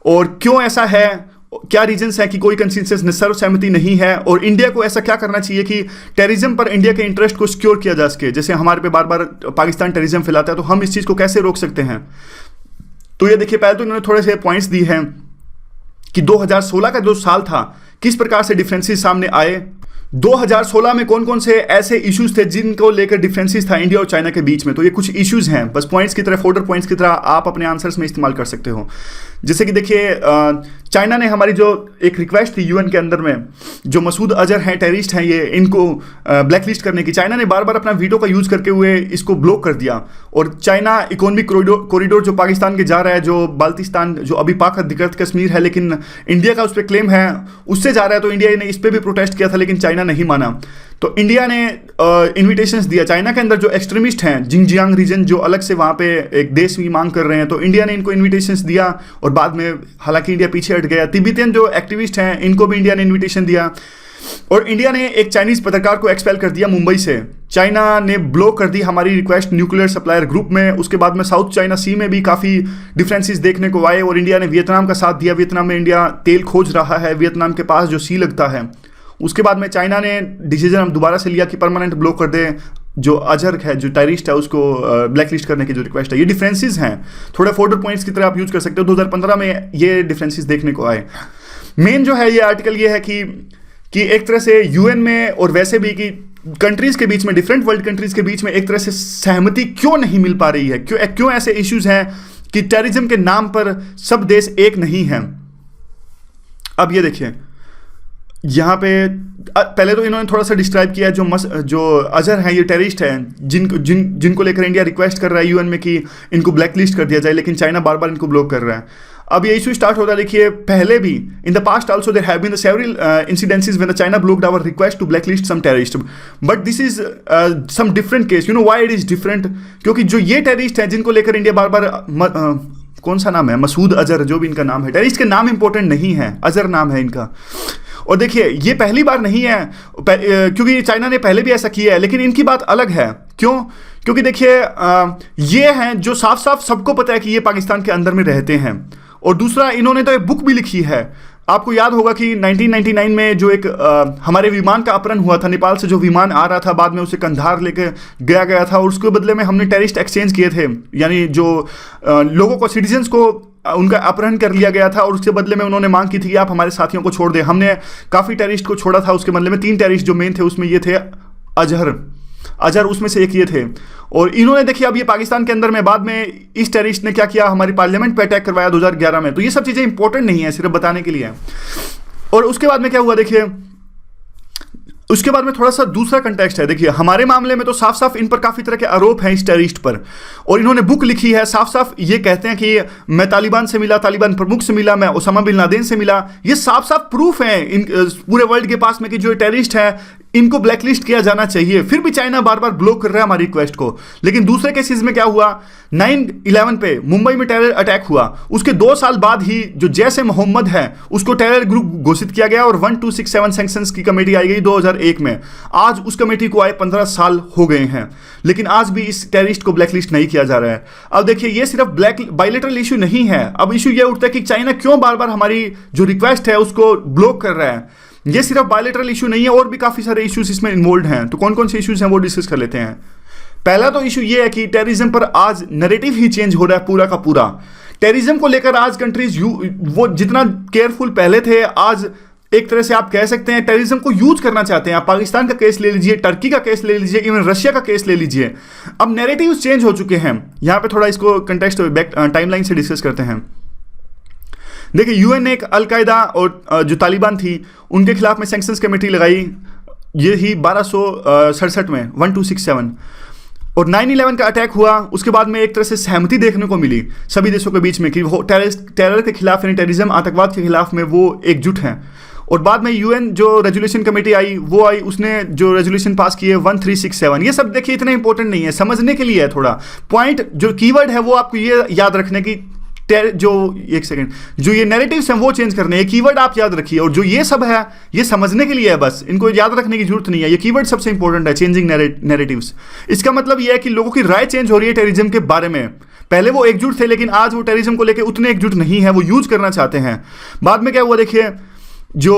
और क्यों ऐसा है, क्या रीजंस है कि कोई कंसेंसस सर्वसहमति नहीं है, और इंडिया को ऐसा क्या करना चाहिए कि टेररिज्म पर इंडिया के इंटरेस्ट को सिक्योर किया जा सके। जैसे हमारे पे बार बार पाकिस्तान टेररिज्म फैलाता है, तो हम इस चीज़ को कैसे रोक सकते हैं। तो ये देखिए पहले तो इन्होंने थोड़े से पॉइंट्स दिए हैं कि 2016 का जो साल था किस प्रकार से डिफरेंसेस सामने आए। 2016 में कौन कौन से ऐसे इश्यूज थे जिनको लेकर डिफरेंसेस था इंडिया और चाइना के बीच में। तो ये कुछ इश्यूज हैं, बस पॉइंट्स की तरह, फोल्डर पॉइंट्स की तरह आप अपने आंसर्स में इस्तेमाल कर सकते हो। जैसे कि देखिए चाइना ने हमारी जो एक रिक्वेस्ट थी यूएन के अंदर में, जो मसूद अजहर हैं, टेररिस्ट हैं, ये इनको ब्लैकलिस्ट करने की, चाइना ने बार बार अपना वीटो का यूज़ करके हुए इसको ब्लॉक कर दिया। और चाइना इकोनॉमिक कॉरिडोर जो पाकिस्तान के जा रहा है, जो बाल्टिस्तान, जो अभी पाक अधिकृत कश्मीर है लेकिन इंडिया का उस पर क्लेम है, उससे जा रहा है, तो इंडिया ने इस पर भी प्रोटेस्ट किया था लेकिन चाइना नहीं माना। तो इंडिया ने इन्विटेशंस दिया। चाइना के अंदर जो एक्सट्रीमिस्ट हैं, जिंगजियांग रीजन, जो अलग से वहाँ पे एक देश की मांग कर रहे हैं, तो इंडिया ने इनको इन्विटेशंस दिया और बाद में हालांकि इंडिया पीछे हट गया। तिब्बतियन जो एक्टिविस्ट हैं, इनको भी इंडिया ने इन्विटेशन दिया और इंडिया ने एक चाइनीज़ पत्रकार को एक्सपेल कर दिया मुंबई से। चाइना ने ब्लॉक कर दी हमारी रिक्वेस्ट न्यूक्लियर सप्लायर ग्रुप में। उसके बाद में साउथ चाइना सी में भी काफ़ी डिफरेंसेस देखने को आए और इंडिया ने वियतनाम का साथ दिया। वियतनाम में इंडिया तेल खोज रहा है, वियतनाम के पास जो सी लगता है। उसके बाद में चाइना ने डिसीजन हम दोबारा से लिया कि परमानेंट ब्लॉक कर दे जो अजहर है, जो टेररिस्ट है, उसको ब्लैक लिस्ट करने की जो रिक्वेस्ट है, ये डिफरेंसेस हैं, थोड़े फोल्डर पॉइंट्स की तरह आप यूज कर सकते हो। 2015 में ये डिफरेंसेस देखने को आए। मेन जो है ये आर्टिकल ये है कि एक तरह से यूएन में और वैसे भी कि कंट्रीज के बीच में, डिफरेंट वर्ल्ड कंट्रीज के बीच में एक तरह से सहमति क्यों नहीं मिल पा रही है, क्यों ऐसे इश्यूज हैं कि टेररिज्म के नाम पर सब देश एक नहीं हैं। अब ये देखिए, यहाँ पे पहले तो इन्होंने थोड़ा सा डिस्क्राइब किया जो अजहर हैं, ये टेररिस्ट हैं जिनको लेकर इंडिया रिक्वेस्ट कर रहा है यूएन में कि इनको ब्लैक लिस्ट कर दिया जाए, लेकिन चाइना बार बार इनको ब्लॉक कर रहा है। अब ये इशू स्टार्ट होता है, देखिए पहले भी in the past also there have been the several incidences when the China blocked our request to black list some terrorist, but this is some different case. You know why it is different? क्योंकि जो ये टेररिस्ट हैं जिनको लेकर इंडिया बार बार कौन सा नाम है, मसूद अजहर जो भी इनका नाम है, टेररिस्ट के नाम इंपॉर्टेंट नहीं है, अजहर नाम है इनका। और देखिए ये पहली बार नहीं है, क्योंकि चाइना ने पहले भी ऐसा किया है, लेकिन इनकी बात अलग है। क्यों? क्योंकि देखिए ये हैं जो साफ साफ सबको पता है कि ये पाकिस्तान के अंदर में रहते हैं। और दूसरा, इन्होंने तो एक बुक भी लिखी है, आपको याद होगा कि 1999 में जो एक हमारे विमान का अपहरण हुआ था, नेपाल से जो विमान आ रहा था, बाद में उसे कंधार लेके गया था, और उसके बदले में हमने टेररिस्ट एक्सचेंज किए थे, यानी जो लोगों को, सिटीजन्स को उनका अपहरण कर लिया गया था, और उसके बदले में उन्होंने मांग की थी कि आप हमारे साथियों को छोड़ दें। हमने काफ़ी टेररिस्ट को छोड़ा था, उसके बदले में 3 टेररिस्ट जो मेन थे उसमें ये थे अजहर उसमें से एक ये थे। और इन्होंने देखिए अब ये पाकिस्तान के अंदर में बाद में इस टेररिस्ट ने क्या किया, हमारी पार्लियामेंट पे अटैक करवाया 2011 में। तो ये सब चीज़ें इंपॉर्टेंट नहीं है, सिर्फ बताने के लिए है। और उसके बाद में क्या हुआ देखिए, उसके बाद में थोड़ा सा दूसरा कंटेक्स्ट है। देखिए हमारे मामले में तो साफ साफ इन पर काफ़ी तरह के आरोप हैं इस टेररिस्ट पर, और इन्होंने बुक लिखी है, साफ साफ ये कहते हैं कि मैं तालिबान से मिला, तालिबान प्रमुख से मिला, मैं ओसामा बिन लादेन से मिला। ये साफ साफ प्रूफ है इन पूरे वर्ल्ड के पास में कि जो टेररिस्ट है इनको ब्लैकलिस्ट किया जाना चाहिए। फिर भी चाइना बार बार ब्लॉक कर रहा है हमारी रिक्वेस्ट को। लेकिन दूसरे केसेस में क्या हुआ, 9/11 पे मुंबई में टेरर अटैक हुआ, उसके 2 साल बाद ही जो जैश ए मोहम्मद है उसको टेरर ग्रुप घोषित किया गया, और 1267 सैंक्शंस की कमेटी आई गई 2001 में। आज उस कमेटी को आए 15 साल हो गए हैं, लेकिन आज भी इस टेररिस्ट को ब्लैकलिस्ट नहीं किया जा रहा है। अब देखिए ये सिर्फ बायलैटरल इशू नहीं है, अब इशू ये उठता है कि चाइना क्यों बार बार हमारी जो रिक्वेस्ट है उसको ब्लॉक कर रहा है। ये सिर्फ बायलैटरल इशू नहीं है, और भी काफ़ी सारे इश्यूज इसमें इन्वॉल्व हैं। तो कौन कौन से इश्यूज हैं वो डिस्कस कर लेते हैं। पहला तो इशू ये है कि टेररिज्म पर आज नैरेटिव ही चेंज हो रहा है पूरा का पूरा। टेररिज्म को लेकर आज कंट्रीज वो जितना केयरफुल पहले थे, आज एक तरह से आप कह सकते हैं टेररिज्म को यूज करना चाहते हैं। आप पाकिस्तान का केस ले लीजिए, टर्की का केस ले लीजिए, इवन रशिया का केस ले लीजिए, अब नैरेटिव चेंज हो चुके हैं। यहाँ पे थोड़ा इसको कंटेक्स्ट टाइमलाइन से डिस्कस करते हैं। देखिए यूएन ने एक अलकायदा और जो तालिबान थी उनके खिलाफ में सैंक्शंस कमेटी लगाई, ये ही 1267 में 1267। और 9/11 का अटैक हुआ, उसके बाद में एक तरह से सहमति देखने को मिली सभी देशों के बीच में कि वो टेरर के खिलाफ, यानी टेररिज्म, आतंकवाद के खिलाफ में वो एकजुट हैं। और बाद में यूएन जो रेजोल्यूशन कमेटी आई वो आई, उसने जो रेजोल्यूशन पास किए 1367। ये सब देखिए इतना इंपॉर्टेंट नहीं है, समझने के लिए है थोड़ा। पॉइंट जो कीवर्ड है वो आपको ये याद रखने की, जो ये नैरेटिव्स हैं वो चेंज करने, ये कीवर्ड आप याद रखिए। और जो ये सब है ये समझने के लिए है, बस इनको याद रखने की जरूरत नहीं है। ये कीवर्ड सबसे इंपॉर्टेंट है, चेंजिंग नैरेटिव्स। इसका मतलब ये है कि लोगों की राय चेंज हो रही है टेररिज्म के बारे में। पहले वो एकजुट थे, लेकिन आज वो टेररिज्म को लेकर उतने एकजुट नहीं है, वो यूज करना चाहते हैं। बाद में क्या हुआ देखिए, जो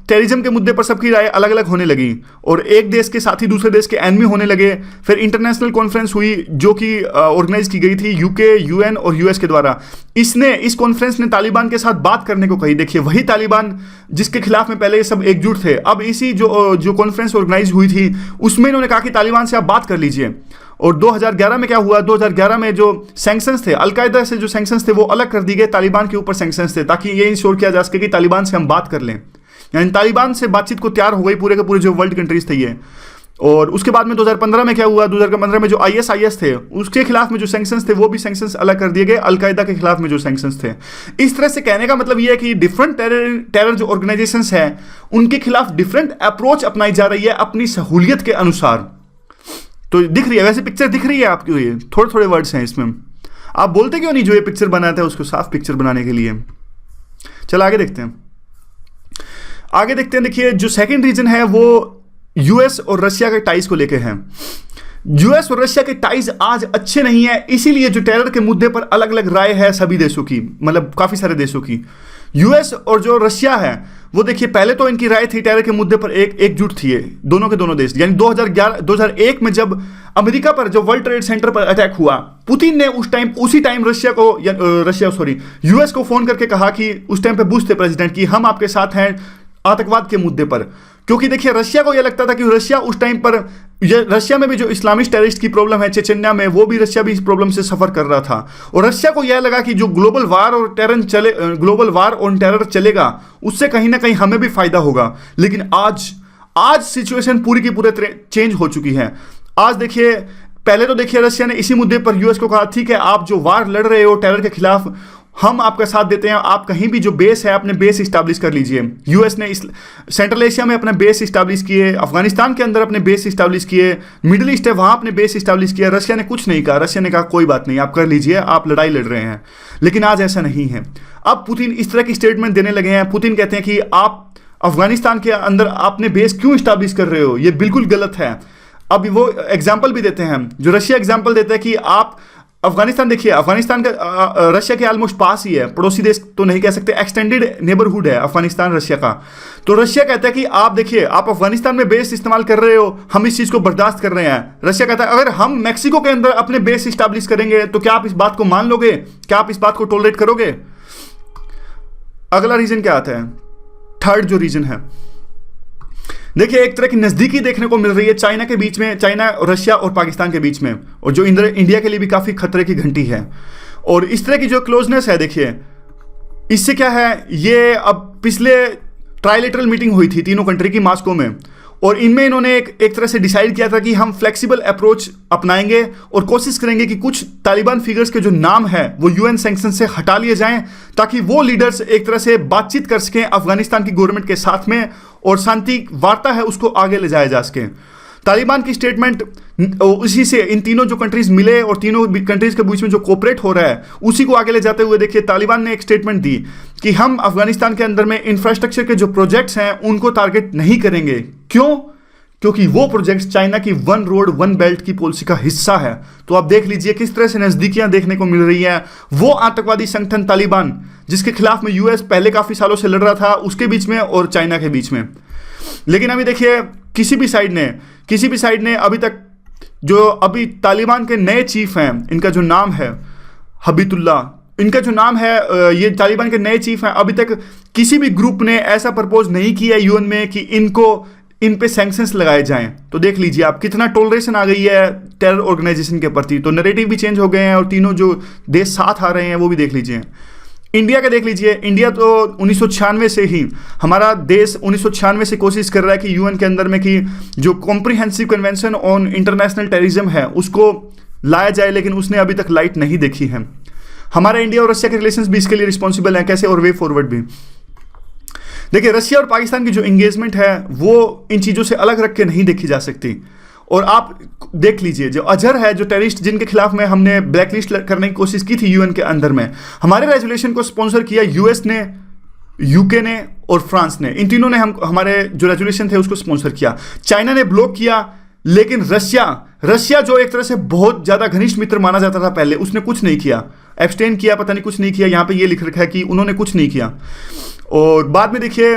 टेररिज्म के मुद्दे पर सबकी राय अलग अलग होने लगी, और एक देश के साथ ही दूसरे देश के एनिमी होने लगे। फिर इंटरनेशनल कॉन्फ्रेंस हुई जो कि ऑर्गेनाइज की गई थी यूके, यूएन और यूएस के द्वारा। इस कॉन्फ्रेंस ने तालिबान के साथ बात करने को कही। देखिए वही तालिबान जिसके खिलाफ में पहले ये सब एकजुट थे, अब इसी जो कॉन्फ्रेंस ऑर्गेनाइज हुई थी उसमें इन्होंने कहा कि तालिबान से आप बात कर लीजिए। और 2011 में क्या हुआ, 2011 में जो सैंक्शंस थे, अलकायदा से जो सैंक्शंस थे वो अलग कर दिए गए, तालिबान के ऊपर सैंक्शंस थे, ताकि ये इंश्योर किया जा सके कि तालिबान से हम बात कर लें। यानी तालिबान से बातचीत को तैयार हो गई पूरे के पूरे जो वर्ल्ड कंट्रीज थे ये। और उसके बाद में 2015 में क्या हुआ, 2015 में जो ISIS थे उसके खिलाफ में जो सैंक्शंस थे वो भी सैंक्शंस अलग कर दिए गए, अलकायदा के खिलाफ में जो सैंक्शंस थे। इस तरह से कहने का मतलब ये है कि डिफरेंट टेरर जो ऑर्गेनाइजेशंस हैं उनके खिलाफ डिफरेंट अप्रोच अपनाई जा रही है अपनी सहूलियत के अनुसार। तो दिख रही है, वैसे पिक्चर दिख रही है आपकी, ये थोड़े थोड़े वर्ड्स हैं इसमें। आप बोलते क्यों नहीं जो ये पिक्चर बनाता है उसको साफ पिक्चर बनाने के लिए। चलो आगे देखते हैं, आगे देखते हैं। देखिए जो सेकंड रीजन है वो यूएस और रशिया के टाइज को लेके हैं। यूएस और रशिया के टाइज आज अच्छे नहीं है, इसीलिए जो टेरर के मुद्दे पर अलग अलग राय है सभी देशों की, मतलब काफी सारे देशों की। यूएस और जो रशिया है वो देखिए, पहले तो इनकी राय थी टेरर के मुद्दे पर एकजुट थी ये दोनों के दोनों देश, यानी 2001 में जब अमेरिका पर जो वर्ल्ड ट्रेड सेंटर पर अटैक हुआ, पुतिन ने उसी टाइम यूएस को फोन करके कहा कि उस टाइम पे बुश थे प्रेसिडेंट, कि हम आपके साथ हैं आतंकवाद के मुद्दे पर। क्योंकि देखिए रशिया को यह लगता था कि रशिया उस टाइम पर, रशिया में भी जो इस्लामिस्ट टेररिस्ट की प्रॉब्लम है चेचन्या में, वो भी रशिया भी इस प्रॉब्लम से सफर कर रहा था। और रशिया को यह लगा कि जो ग्लोबल वार ऑन टेरर चलेगा, उससे कहीं ना कहीं हमें भी फायदा होगा। लेकिन आज सिचुएशन पूरी की पूरी चेंज हो चुकी है। आज देखिए, पहले तो देखिए रशिया ने इसी मुद्दे पर यूएस को कहा, ठीक है आप जो वार लड़ रहे हो टेरर के खिलाफ, हम आपका साथ देते हैं, आप कहीं भी जो बेस है अपने बेस इस्टेब्लिश कर लीजिए। यूएस ने सेंट्रल एशिया में अपने बेस इस्टेब्लिश किए, अफगानिस्तान के अंदर अपने बेस इस्टेब्लिश किए, मिडिल ईस्ट है वहां अपने बेस इस्टेब्लिश किया। रशिया ने कुछ नहीं कहा, रशिया ने कहा कोई बात नहीं, आप कर लीजिए, आप लड़ाई लड़ रहे हैं। लेकिन आज ऐसा नहीं है। अब पुतिन इस तरह की स्टेटमेंट देने लगे हैं। पुतिन कहते हैं कि आप अफगानिस्तान के अंदर अपने बेस क्यों इस्टेब्लिश कर रहे हो, ये बिल्कुल गलत है। अब वो एग्जाम्पल भी देते हैं, जो रशिया एग्जाम्पल देता है कि आप अफगानिस्तान देखिए, अफगानिस्तान का रशिया के ऑलमोस्ट पास ही है, पड़ोसी देश तो नहीं कह सकते, एक्सटेंडेड नेबरहुड है अफगानिस्तान रशिया का। तो रशिया कहता है कि आप देखिए, आप अफगानिस्तान में बेस इस्तेमाल कर रहे हो, हम इस चीज को बर्दाश्त कर रहे हैं। रशिया कहता है अगर हम मैक्सिको के अंदर अपने बेस इस्टेब्लिश करेंगे तो क्या आप इस बात को मान लोगे, क्या आप इस बात को टॉलरेट करोगे? अगला रीजन क्या आता है, थर्ड जो रीजन है, देखिए एक तरह की नज़दीकी देखने को मिल रही है चाइना के बीच में, चाइना रशिया और पाकिस्तान के बीच में, और जो इंडिया के लिए भी काफ़ी खतरे की घंटी है। और इस तरह की जो क्लोजनेस है, देखिए इससे क्या है, ये अब पिछले ट्राइलेटरल मीटिंग हुई थी तीनों कंट्री की मॉस्को में, और इनमें इन्होंने एक तरह से डिसाइड किया था कि हम फ्लेक्सिबल अप्रोच अपनाएंगे और कोशिश करेंगे कि कुछ तालिबान फिगर्स के जो नाम है वो यूएन सैंक्शन से हटा लिए जाएं, ताकि वो लीडर्स एक तरह से बातचीत कर सकें अफगानिस्तान की गवर्नमेंट के साथ में, और शांति वार्ता है उसको आगे ले जाया जा सके। तालिबान की स्टेटमेंट उसी से इन तीनों जो कंट्रीज मिले और तीनों कंट्रीज के बीच में जो कोऑपरेट हो रहा है उसी को आगे ले जाते हुए देखिए तालिबान ने एक स्टेटमेंट दी कि हम अफगानिस्तान के अंदर में इंफ्रास्ट्रक्चर के जो प्रोजेक्ट्स हैं उनको टारगेट नहीं करेंगे। क्यों? क्योंकि वो प्रोजेक्ट्स चाइना की वन रोड वन बेल्ट की पॉलिसी का हिस्सा है। तो आप देख लीजिए किस तरह से नजदीकियां देखने को मिल रही हैं। वो आतंकवादी संगठन तालिबान जिसके खिलाफ में यूएस पहले काफी सालों से लड़ रहा था, उसके बीच में और चाइना के बीच में। लेकिन अभी देखिए किसी भी साइड ने अभी तक जो अभी तालिबान के नए चीफ हैं, इनका जो नाम है हबीबुल्ला, इनका जो नाम है, ये तालिबान के नए चीफ हैं, अभी तक किसी भी ग्रुप ने ऐसा प्रपोज नहीं किया यूएन में कि इन पे सैंक्शंस लगाए जाएं। तो देख लीजिए आप कितना टॉलरेशन आ गई है टेरर ऑर्गेनाइजेशन के प्रति। तो नैरेटिव भी चेंज हो गए हैं और तीनों जो देश साथ आ रहे हैं वो भी देख लीजिए। इंडिया का देख लीजिए, इंडिया तो 1996 से ही, हमारा देश 1996 से कोशिश कर रहा है कि यूएन के अंदर में कि जो comprehensive convention on international terrorism है उसको लाया जाए, लेकिन उसने अभी तक लाइट नहीं देखी है। हमारा इंडिया और रशिया के रिलेशंस भी इसके लिए रिस्पॉन्सिबल हैं, कैसे और वे फॉरवर्ड भी। देखिए रशिया और पाकिस्तान की जो एंगेजमेंट है वो इन चीज़ों से अलग रख के नहीं देखी जा सकती। और आप देख लीजिए जो अजहर है, जो टेररिस्ट जिनके खिलाफ में हमने ब्लैकलिस्ट करने की कोशिश की थी यूएन के अंदर में, हमारे रेजोल्यूशन को स्पॉन्सर किया यूएस ने, यूके ने और फ्रांस ने। इन तीनों ने हमारे जो रेजोल्यूशन थे उसको स्पॉन्सर किया। चाइना ने ब्लॉक किया, लेकिन रशिया जो एक तरह से बहुत ज़्यादा घनिष्ठ मित्र माना जाता था पहले, उसने कुछ नहीं किया, एब्सटेन किया, पता नहीं कुछ नहीं किया। यहाँ पे ये लिख रखा है कि उन्होंने कुछ नहीं किया। और बाद में देखिए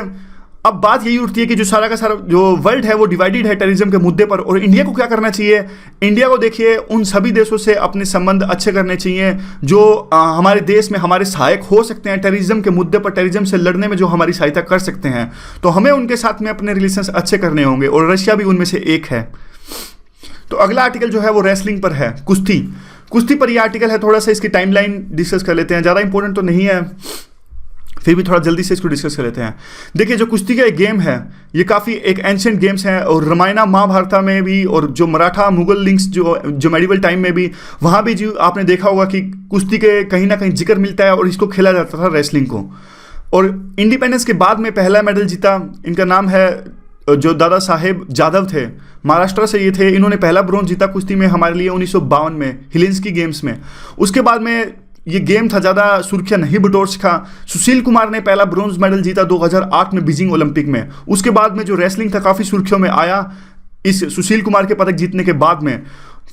अब बात यही उठती है कि जो सारा का सारा जो वर्ल्ड है वो डिवाइडेड है टेररिज्म के मुद्दे पर, और इंडिया को क्या करना चाहिए? इंडिया को देखिए उन सभी देशों से अपने संबंध अच्छे करने चाहिए जो हमारे देश में हमारे सहायक हो सकते हैं टेररिज्म के मुद्दे पर, टेररिज्म से लड़ने में जो हमारी सहायता कर सकते हैं। तो हमें उनके साथ में अपने रिलेशंस अच्छे करने होंगे, और रशिया भी उनमें से एक है। तो अगला आर्टिकल जो है वो रेसलिंग पर है, कुश्ती पर यह आर्टिकल है। थोड़ा सा इसकी टाइमलाइन डिस्कस कर लेते हैं, ज़्यादा इंपॉर्टेंट तो नहीं है, फिर भी थोड़ा जल्दी से इसको डिस्कस कर लेते हैं। देखिए जो कुश्ती का एक गेम है ये काफ़ी एक एंशिएंट गेम्स है, और रामायण महाभारत में भी, और जो मराठा मुगल लिंक्स जो मेडिवल टाइम में भी, वहाँ भी जो आपने देखा होगा कि कुश्ती के कहीं ना कहीं जिक्र मिलता है, और इसको खेला जाता था रेसलिंग को। और इंडिपेंडेंस के बाद में पहला मेडल जीता, इनका नाम है जो दादा साहेब जाधव थे, महाराष्ट्र से ये थे। इन्होंने पहला ब्रॉन्ज जीता कुश्ती में हमारे लिए 1952 में हेलेंस्की गेम्स में। उसके बाद में ये गेम था ज़्यादा सुर्खियाँ नहीं बटोर सका। सुशील कुमार ने पहला ब्रॉन्ज मेडल जीता 2008 में बीजिंग ओलंपिक में। उसके बाद में जो रेसलिंग था काफ़ी सुर्खियों में आया इस सुशील कुमार के पदक जीतने के बाद में।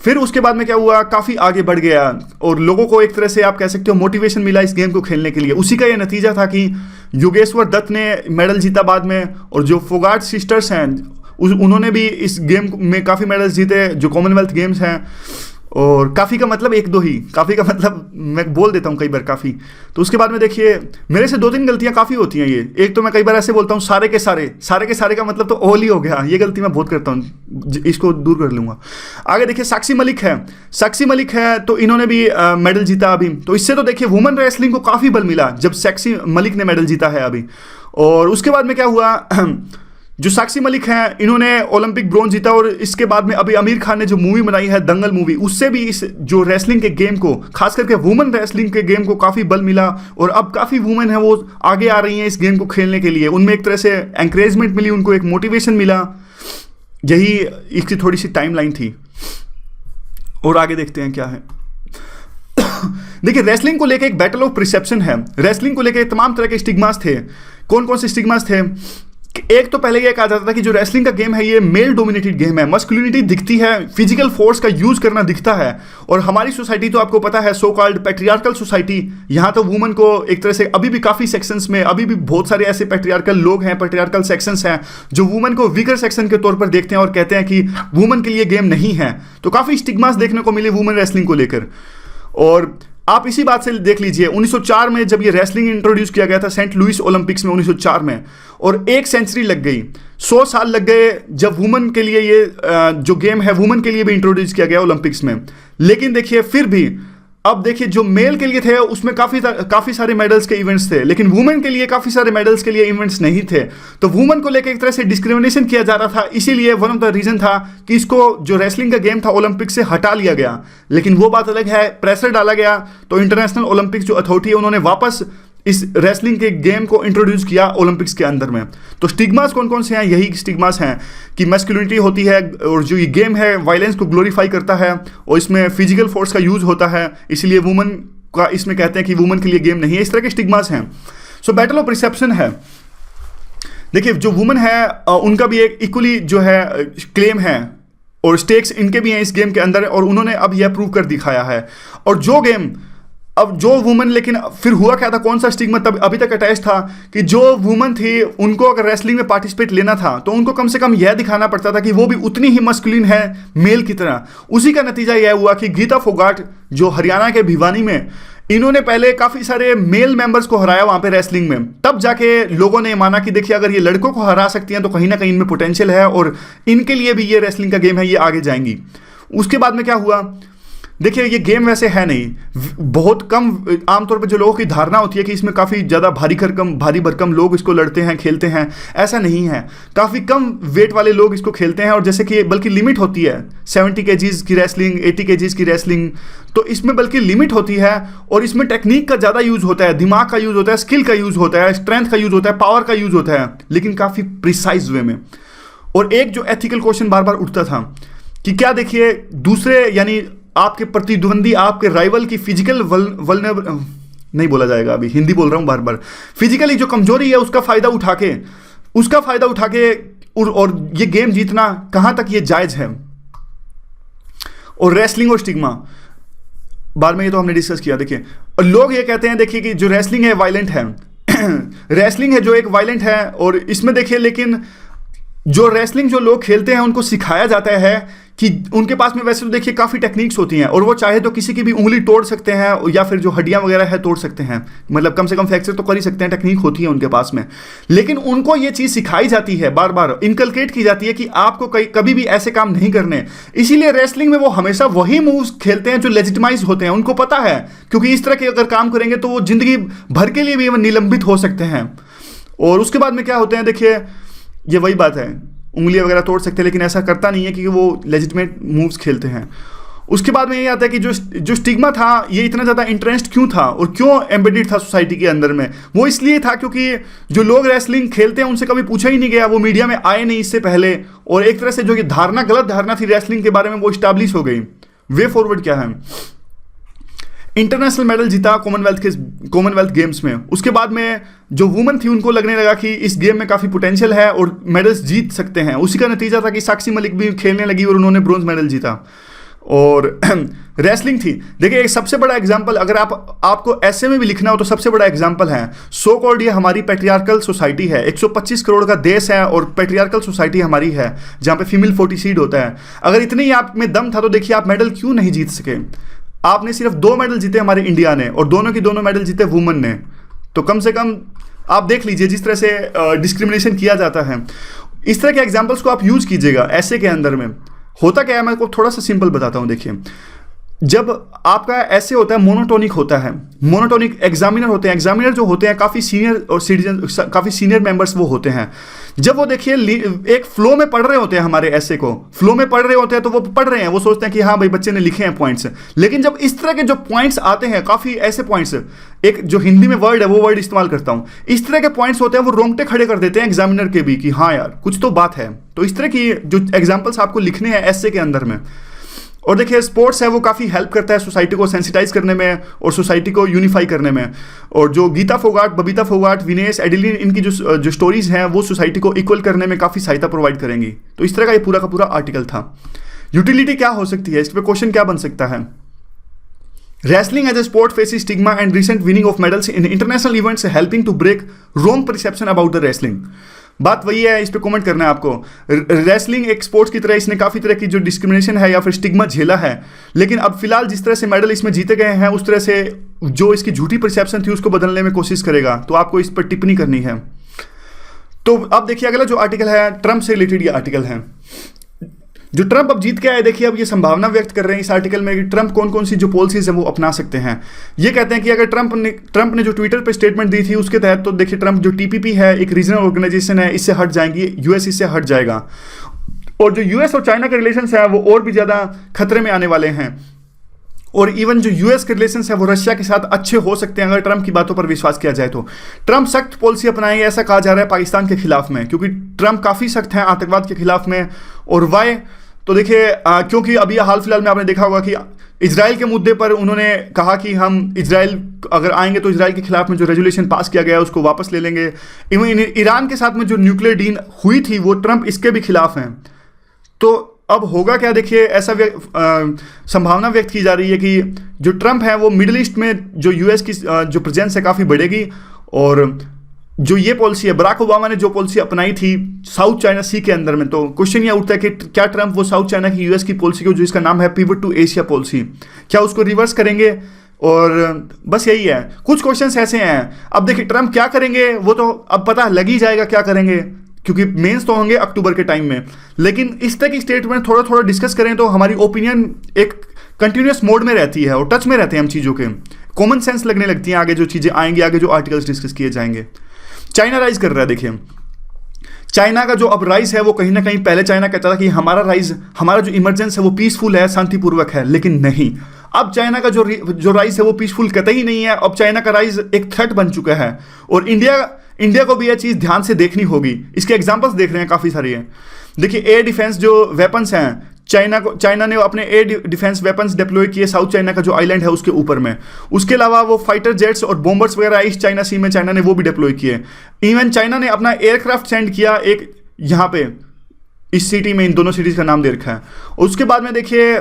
फिर उसके बाद में क्या हुआ, काफ़ी आगे बढ़ गया और लोगों को एक तरह से आप कह सकते हो मोटिवेशन मिला इस गेम को खेलने के लिए। उसी का ये नतीजा था कि योगेश्वर दत्त ने मेडल जीता बाद में, और जो फोगाट सिस्टर्स हैं उन्होंने भी इस गेम में काफ़ी मेडल्स जीते जो कॉमनवेल्थ गेम्स हैं। और काफ़ी का मतलब एक दो ही, काफ़ी का मतलब मैं बोल देता हूँ कई बार काफ़ी। तो उसके बाद में देखिए मेरे से 2-3 गलतियाँ काफ़ी होती हैं ये। एक तो मैं कई बार ऐसे बोलता हूँ सारे के सारे का मतलब तो ऑल ही हो गया, ये गलती मैं बहुत करता हूँ, इसको दूर कर लूँगा। आगे देखिए साक्षी मलिक है तो इन्होंने भी मेडल जीता अभी। तो इससे तो देखिए वुमेन रेसलिंग को काफ़ी बल मिला जब साक्षी मलिक ने मेडल जीता है अभी। और उसके बाद में क्या हुआ, जो साक्षी मलिक हैं इन्होंने ओलंपिक ब्रोंज जीता, और इसके बाद में अभी आमिर खान ने जो मूवी बनाई है दंगल मूवी, उससे भी इस जो रेसलिंग के गेम को, खास करके वुमेन रेसलिंग के गेम को काफ़ी बल मिला। और अब काफ़ी वुमेन है वो आगे आ रही हैं इस गेम को खेलने के लिए, उनमें एक तरह से एंकरेजमेंट मिली, उनको एक मोटिवेशन मिला। यही इसकी थोड़ी सी टाइमलाइन थी। और आगे देखते हैं क्या है। देखिए रेसलिंग को लेकर एक बैटल ऑफ परसेप्शन है। रेसलिंग को लेकर तमाम तरह के स्टिग्मास थे। कौन कौन से स्टिग्मास थे? एक तो पहले यह कहा जाता था कि जो रेसलिंग का गेम है ये मेल डोमिनेटेड गेम है, मस्कुलिनिटी दिखती है, फिजिकल फोर्स का यूज करना दिखता है। और हमारी सोसाइटी तो आपको पता है सो कॉल्ड पैट्रियार्कल सोसाइटी, यहाँ तो वुमन को एक तरह से अभी भी काफ़ी सेक्शंस में अभी भी बहुत सारे ऐसे पैट्रियार्कल लोग हैं, पैट्रियार्कल सेक्शंस हैं जो वुमन को वीकर सेक्शन के तौर पर देखते हैं और कहते हैं कि वुमन के लिए गेम नहीं है। तो काफ़ी स्टिग्मास देखने को मिले वुमन रेसलिंग को लेकर। और आप इसी बात से देख लीजिए 1904 में जब ये रेसलिंग इंट्रोड्यूस किया गया था सेंट लुइस ओलंपिक्स में 1904 में, और 1 सेंचुरी लग गई, 100 साल लग गए जब वुमेन के लिए ये जो गेम है वुमेन के लिए भी इंट्रोड्यूस किया गया ओलंपिक्स में। लेकिन देखिए फिर भी अब देखिए जो मेल के लिए थे उसमें काफ़ी सारे मेडल्स के इवेंट्स थे, लेकिन वुमेन के लिए काफ़ी सारे मेडल्स के लिए इवेंट्स नहीं थे। तो वुमेन को लेकर एक तरह से डिस्क्रिमिनेशन किया जा रहा था, इसीलिए वन ऑफ द रीज़न था कि इसको जो रेसलिंग का गेम था ओलंपिक से हटा लिया गया। लेकिन वो बात अलग है, प्रेशर डाला गया तो इंटरनेशनल ओलंपिक्स जो अथॉरिटी है उन्होंने वापस इस रेसलिंग के गेम को इंट्रोड्यूस किया ओलंपिक्स के अंदर में। तो स्टिग्मास कौन कौन से हैं? यही स्टिग्मास हैं कि मैस्कुलिनिटी होती है, और जो ये गेम है वायलेंस को ग्लोरीफाई करता है, और इसमें फिजिकल फोर्स का यूज़ होता है, इसलिए वुमन का इसमें कहते हैं कि वुमन के लिए गेम नहीं है। इस तरह के स्टिग्मास हैं। सो बैटल ऑफ परसेप्शन है। देखिए जो वुमन है उनका भी एक इक्वली जो है क्लेम है, और स्टेक्स इनके भी हैं इस गेम के अंदर, और उन्होंने अब यह प्रूव कर दिखाया है। और जो गेम अब जो वुमन, लेकिन फिर हुआ क्या था, कौन सा स्टिग्मा तब अभी तक अटैच था कि जो वुमन थी उनको अगर रेसलिंग में पार्टिसिपेट लेना था तो उनको कम से कम यह दिखाना पड़ता था कि वो भी उतनी ही मस्कुलिन है मेल की तरह। उसी का नतीजा यह हुआ कि गीता फोगाट जो हरियाणा के भिवानी में, इन्होंने पहले काफ़ी सारे मेल मेंबर्स को हराया वहाँ पे रेसलिंग में। तब जाके लोगों ने माना कि देखिए अगर ये लड़कों को हरा सकती हैं तो कहीं ना कहीं इनमें पोटेंशियल है, और इनके लिए भी ये रेसलिंग का गेम है, ये आगे जाएंगी। उसके बाद में क्या हुआ, देखिए ये गेम वैसे है नहीं, बहुत कम आमतौर पर जो लोगों की धारणा होती है कि इसमें काफ़ी ज़्यादा भारी भरकम लोग इसको लड़ते हैं खेलते हैं, ऐसा नहीं है। काफ़ी कम वेट वाले लोग इसको खेलते हैं, और जैसे कि बल्कि लिमिट होती है 70 kgs की रेसलिंग, 80 kgs की रेसलिंग, तो इसमें बल्कि लिमिट होती है। और इसमें टेक्निक का ज़्यादा यूज़ होता है, दिमाग का यूज़ होता है, स्किल का यूज़ होता है, स्ट्रेंथ का यूज़ होता है, पावर का यूज़ होता है, लेकिन काफ़ी प्रिसाइज वे में। और एक जो एथिकल क्वेश्चन बार बार उठता था कि क्या देखिए दूसरे यानी आपके प्रतिद्वंदी, आपके राइवल की फिजिकल नहीं बोला जाएगा, अभी हिंदी बोल रहा हूं बार बार, फिजिकली जो कमजोरी है उसका फायदा उठा के और ये गेम जीतना कहां तक ये जायज है। और रेसलिंग और स्टिग्मा बाद में ये तो हमने डिस्कस किया। देखिए और लोग ये कहते हैं देखिए कि जो रेसलिंग है वायलेंट है रेसलिंग है जो एक वायलेंट है, और इसमें देखिए लेकिन जो रेसलिंग जो लोग खेलते हैं उनको सिखाया जाता है कि उनके पास में वैसे तो देखिए काफ़ी टेक्निक्स होती हैं, और वो चाहे तो किसी की भी उंगली तोड़ सकते हैं, या फिर जो हड्डियां वगैरह है तोड़ सकते हैं, मतलब कम से कम फ्रैक्चर तो कर ही सकते हैं, टेक्निक होती है उनके पास में। लेकिन उनको ये चीज़ सिखाई जाती है, बार बार इनकलकेट की जाती है कि आपको कभी भी ऐसे काम नहीं करने। इसीलिए रेसलिंग में वो हमेशा वही मूव्स खेलते हैं जो लेजिटिमाइज होते हैं, उनको पता है क्योंकि इस तरह के अगर काम करेंगे तो वो जिंदगी भर के लिए भी निलंबित हो सकते हैं। और उसके बाद में क्या होते हैं, देखिए ये वही बात है, उंगलियां वगैरह तोड़ सकते हैं, लेकिन ऐसा करता नहीं है क्योंकि वो लेजिटिमेट मूव्स खेलते हैं। उसके बाद में ये आता है कि जो स्टिग्मा था ये इतना ज़्यादा इंटरेस्ट क्यों था और क्यों एम्बेडेड था सोसाइटी के अंदर में, वो इसलिए था क्योंकि जो लोग रेसलिंग खेलते हैं उनसे कभी पूछा ही नहीं गया, वो मीडिया में आए नहीं इससे पहले, और एक तरह से जो ये धारणा, गलत धारणा थी रेसलिंग के बारे में, वो इस्टेब्लिश हो गई। वे फॉरवर्ड क्या है, इंटरनेशनल मेडल जीता कॉमनवेल्थ गेम्स में। उसके बाद में जो वुमेन थी उनको लगने लगा कि इस गेम में काफ़ी पोटेंशियल है और मेडल्स जीत सकते हैं। उसी का नतीजा था कि साक्षी मलिक भी खेलने लगी और उन्होंने ब्रॉन्ज मेडल जीता। और रेसलिंग थी। देखिए एक सबसे बड़ा एग्जांपल, अगर आपको ऐसे में भी लिखना हो तो सबसे बड़ा एग्जांपल है सो कॉल्ड, ये हमारी पेट्रियार्कल सोसाइटी है, 125 करोड़ का देश है और पेट्रियार्कल सोसाइटी हमारी है जहां पे फीमेल फोर्टिसीड होता है। अगर इतने ही आप में दम था तो देखिए आप मेडल क्यों नहीं जीत सके। आपने सिर्फ 2 मेडल जीते हमारे इंडिया ने और दोनों की दोनों मेडल जीते वुमन ने। तो कम से कम आप देख लीजिए जिस तरह से डिस्क्रिमिनेशन किया जाता है, इस तरह के एग्जाम्पल्स को आप यूज कीजिएगा ऐसे के अंदर में। होता क्या है, मैं आपको थोड़ा सा सिंपल बताता हूं। देखिए जब आपका ऐसे होता है मोनोटोनिक होता है, मोनोटोनिक एग्जामिनर होते हैं, एग्जामिनर जो होते हैं काफ़ी सीनियर और सिटीजन, काफ़ी सीनियर मेंबर्स वो होते हैं। जब वो देखिए एक फ्लो में पढ़ रहे होते हैं, हमारे ऐसे को फ्लो में पढ़ रहे होते हैं तो वो पढ़ रहे हैं, वो सोचते हैं कि हाँ भाई बच्चे ने लिखे हैं पॉइंट्स। लेकिन जब इस तरह के जो पॉइंट्स आते हैं, काफ़ी ऐसे पॉइंट्स, एक जो हिंदी में वर्ड है वो वर्ड इस्तेमाल करता हूँ, इस तरह के पॉइंट्स होते हैं वो रोंगटे खड़े कर देते हैं एग्जामिनर के भी कि हाँ यार कुछ तो बात है। तो इस तरह की जो एग्जाम्पल्स आपको लिखने हैं ऐसे के अंदर में। और देखिए स्पोर्ट्स है वो काफ़ी हेल्प करता है सोसाइटी को सेंसिटाइज करने में और सोसाइटी को यूनिफाई करने में। और जो गीता फोगाट, बबीता फोगाट, विनेश, एडिलिन, इनकी जो स्टोरीज हैं वो सोसाइटी को इक्वल करने में काफ़ी सहायता प्रोवाइड करेंगी। तो इस तरह का ये पूरा का पूरा आर्टिकल था। यूटिलिटी क्या हो सकती है, इस पर क्वेश्चन क्या बन सकता है। Wrestling as a sport faces stigma and recent winning of medals in international events helping to break wrong perception about the wrestling. बात वही है, इस पे कमेंट करना है आपको। रेसलिंग एक स्पोर्ट्स की तरह इसने काफ़ी तरह की जो डिस्क्रिमिनेशन है या फिर स्टिग्मा झेला है, लेकिन अब फिलहाल जिस तरह से मेडल इसमें जीते गए हैं उस तरह से जो इसकी झूठी परसेप्शन थी उसको बदलने में कोशिश करेगा। तो आपको इस पर टिप्पणी करनी है। तो अब देखिए अगला जो आर्टिकल है ट्रंप से रिलेटेड ये आर्टिकल है। जो ट्रंप अब जीत के आए, देखिए अब ये संभावना व्यक्त कर रहे हैं इस आर्टिकल में कि ट्रंप कौन कौन सी जो पॉलिसीज है वो अपना सकते हैं। ये कहते हैं कि अगर ट्रंप ने जो ट्विटर पे स्टेटमेंट दी थी उसके तहत, तो देखिए ट्रंप जो टीपीपी है एक रीजनल ऑर्गेनाइजेशन है, इससे हट जाएंगी, यूएस इससे हट जाएगा। और जो यूएस और चाइना के रिलेशन है वो और भी ज़्यादा खतरे में आने वाले हैं। और इवन जो यूएस के रिलेशन है वो रशिया के साथ अच्छे हो सकते हैं अगर ट्रंप की बातों पर विश्वास किया जाए तो। ट्रंप सख्त पॉलिसी अपनाएंगे ऐसा कहा जा रहा है पाकिस्तान के खिलाफ में, क्योंकि ट्रंप काफ़ी सख्त है आतंकवाद के खिलाफ में। और वाई तो देखिए क्योंकि अभी हाल फिलहाल में आपने देखा होगा कि इजराइल के मुद्दे पर उन्होंने कहा कि हम इजराइल अगर आएंगे तो इजराइल के खिलाफ में जो रेजोल्यूशन पास किया गया है उसको वापस ले लेंगे। इवन ईरान के साथ में जो न्यूक्लियर डील हुई थी वो ट्रंप इसके भी खिलाफ हैं। तो अब होगा क्या, देखिए ऐसा संभावना व्यक्त की जा रही है कि जो ट्रंप है वो मिडिल ईस्ट में जो यूएस की जो प्रेजेंस है काफ़ी बढ़ेगी। और जो ये पॉलिसी है, बराक ओबामा ने जो पॉलिसी अपनाई थी साउथ चाइना सी के अंदर में, तो क्वेश्चन ये उठता है कि क्या ट्रंप वो साउथ चाइना की यूएस की पॉलिसी को जो इसका नाम है पिवट टू एशिया पॉलिसी, क्या उसको रिवर्स करेंगे। और बस यही है, कुछ क्वेश्चंस ऐसे हैं। अब देखिए ट्रंप क्या करेंगे वो तो अब पता लग ही जाएगा क्या करेंगे, क्योंकि मेंस तो होंगे अक्टूबर के टाइम में। लेकिन इस तरह की स्टेटमेंट थोड़ा थोड़ा डिस्कस करें तो हमारी ओपिनियन एक कंटिन्यूस मोड में रहती है और टच में रहते हैं हम चीज़ों के, कॉमन सेंस लगने लगती हैं आगे जो चीज़ें आएंगी, आगे जो आर्टिकल्स डिस्कस किए जाएंगे। चाइना राइज कर रहा है। देखिए चाइना का जो अब राइज है वो कहीं ना कहीं, पहले चाइना कहता था कि हमारा जो इमरजेंस है वो पीसफुल है, शांतिपूर्वक है, लेकिन नहीं, अब चाइना का जो राइज है वो पीसफुल कतई नहीं है। अब चाइना का राइज एक थ्रेट बन चुका है और इंडिया को भी यह चीज़ ध्यान से देखनी होगी। इसके एग्जाम्पल्स देख रहे हैं काफ़ी सारे हैं। देखिए एयर डिफेंस जो वेपन्स हैं, चाइना ने अपने एयर डिफेंस वेपन्स डिप्लॉय किए साउथ चाइना का जो आइलैंड है उसके ऊपर में। उसके अलावा वो फाइटर जेट्स और बॉम्बर्स वगैरह ईस्ट चाइना सी में चाइना ने वो भी डिप्लॉय किए। इवन चाइना ने अपना एयरक्राफ्ट सेंड किया एक यहाँ पे इस सिटी में, इन दोनों सिटीज़ का नाम दे रखा है। उसके बाद में देखिए,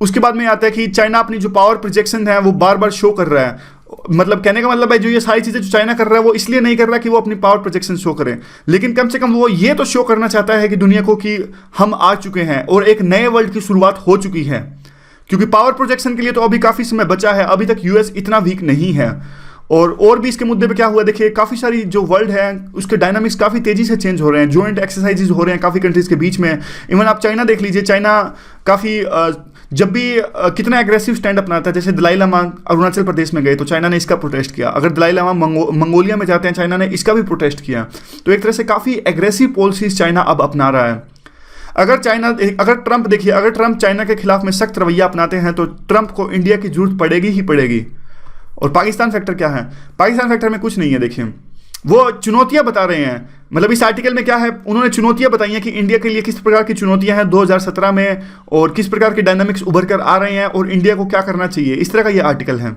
उसके बाद में आता है कि चाइना अपनी जो पावर प्रोजेक्शन है वो बार बार शो कर रहा है। मतलब कहने का मतलब है जो ये सारी चीज़ें जो चाइना कर रहा है वो इसलिए नहीं कर रहा कि वो अपनी पावर प्रोजेक्शन शो करे, लेकिन कम से कम वो ये तो शो करना चाहता है कि दुनिया को कि हम आ चुके हैं और एक नए वर्ल्ड की शुरुआत हो चुकी है। क्योंकि पावर प्रोजेक्शन के लिए तो अभी काफ़ी समय बचा है, अभी तक यूएस इतना वीक नहीं है। और भी इसके मुद्दे पे क्या हुआ, देखिए काफ़ी सारी जो वर्ल्ड है उसके डायनामिक्स काफ़ी तेज़ी से चेंज हो रहे हैं, जॉइंट एक्सरसाइजेज हो रहे हैं काफ़ी कंट्रीज़ के बीच में। इवन आप चाइना देख लीजिए, चाइना काफ़ी जब भी कितना एग्रेसिव स्टैंड अपनाता है। जैसे दलाई लामा अरुणाचल प्रदेश में गए तो चाइना ने इसका प्रोटेस्ट किया, अगर दलाई लामा मंगोलिया में जाते हैं चाइना ने इसका भी प्रोटेस्ट किया। तो एक तरह से काफ़ी एग्रेसिव पॉलिसीज चाइना अब अपना रहा है। अगर ट्रंप चाइना के खिलाफ में सख्त रवैया अपनाते हैं तो ट्रंप को इंडिया की जरूरत पड़ेगी ही पड़ेगी। और पाकिस्तान फैक्टर क्या है, पाकिस्तान फैक्टर में कुछ नहीं है। देखिए वो चुनौतियां बता रहे हैं, मतलब इस आर्टिकल में क्या है, उन्होंने चुनौतियां बताई हैं कि इंडिया के लिए किस प्रकार की चुनौतियां हैं 2017 में और किस प्रकार के डायनामिक्स उभर कर आ रहे हैं और इंडिया को क्या करना चाहिए, इस तरह का ये आर्टिकल है।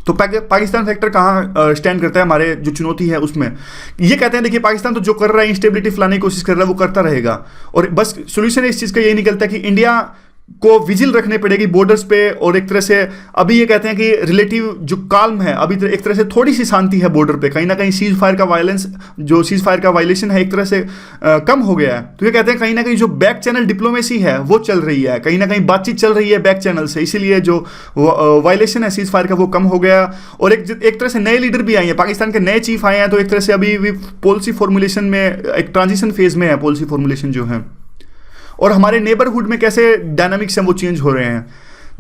तो पाकिस्तान फैक्टर कहाँ स्टैंड करता है हमारे जो चुनौती है उसमें। ये कहते हैं देखिए पाकिस्तान तो जो कर रहा है इंस्टेबिलिटी फैलाने की कोशिश कर रहा है वो करता रहेगा और बस सोल्यूशन इस चीज़ का यही निकलता है कि इंडिया को विजिल रखने पड़ेगी बॉर्डर्स पे, और एक तरह से अभी ये कहते हैं कि रिलेटिव जो काल्म है, अभी एक तरह से थोड़ी सी शांति है बॉर्डर पे, कहीं ना कहीं सीज फायर का वायलेंस, जो सीज फायर का वायलेशन है एक तरह से कम हो गया है। तो ये कहते हैं कहीं ना कहीं जो बैक चैनल डिप्लोमेसी है वो चल रही है, कहीं ना कहीं बातचीत चल रही है बैक चैनल से, इसीलिए जो वायलेशन है सीज फायर का वो कम हो गया। और एक तरह से नए लीडर भी आए हैं, पाकिस्तान के नए चीफ आए हैं, तो एक तरह से अभी भी पॉलिसी फॉर्मुलेशन में एक ट्रांजिशन फेज में है पॉलिसी फॉर्मुलेशन जो है। और हमारे नेबरहुड में कैसे डायनामिक्स हैं वो चेंज हो रहे हैं।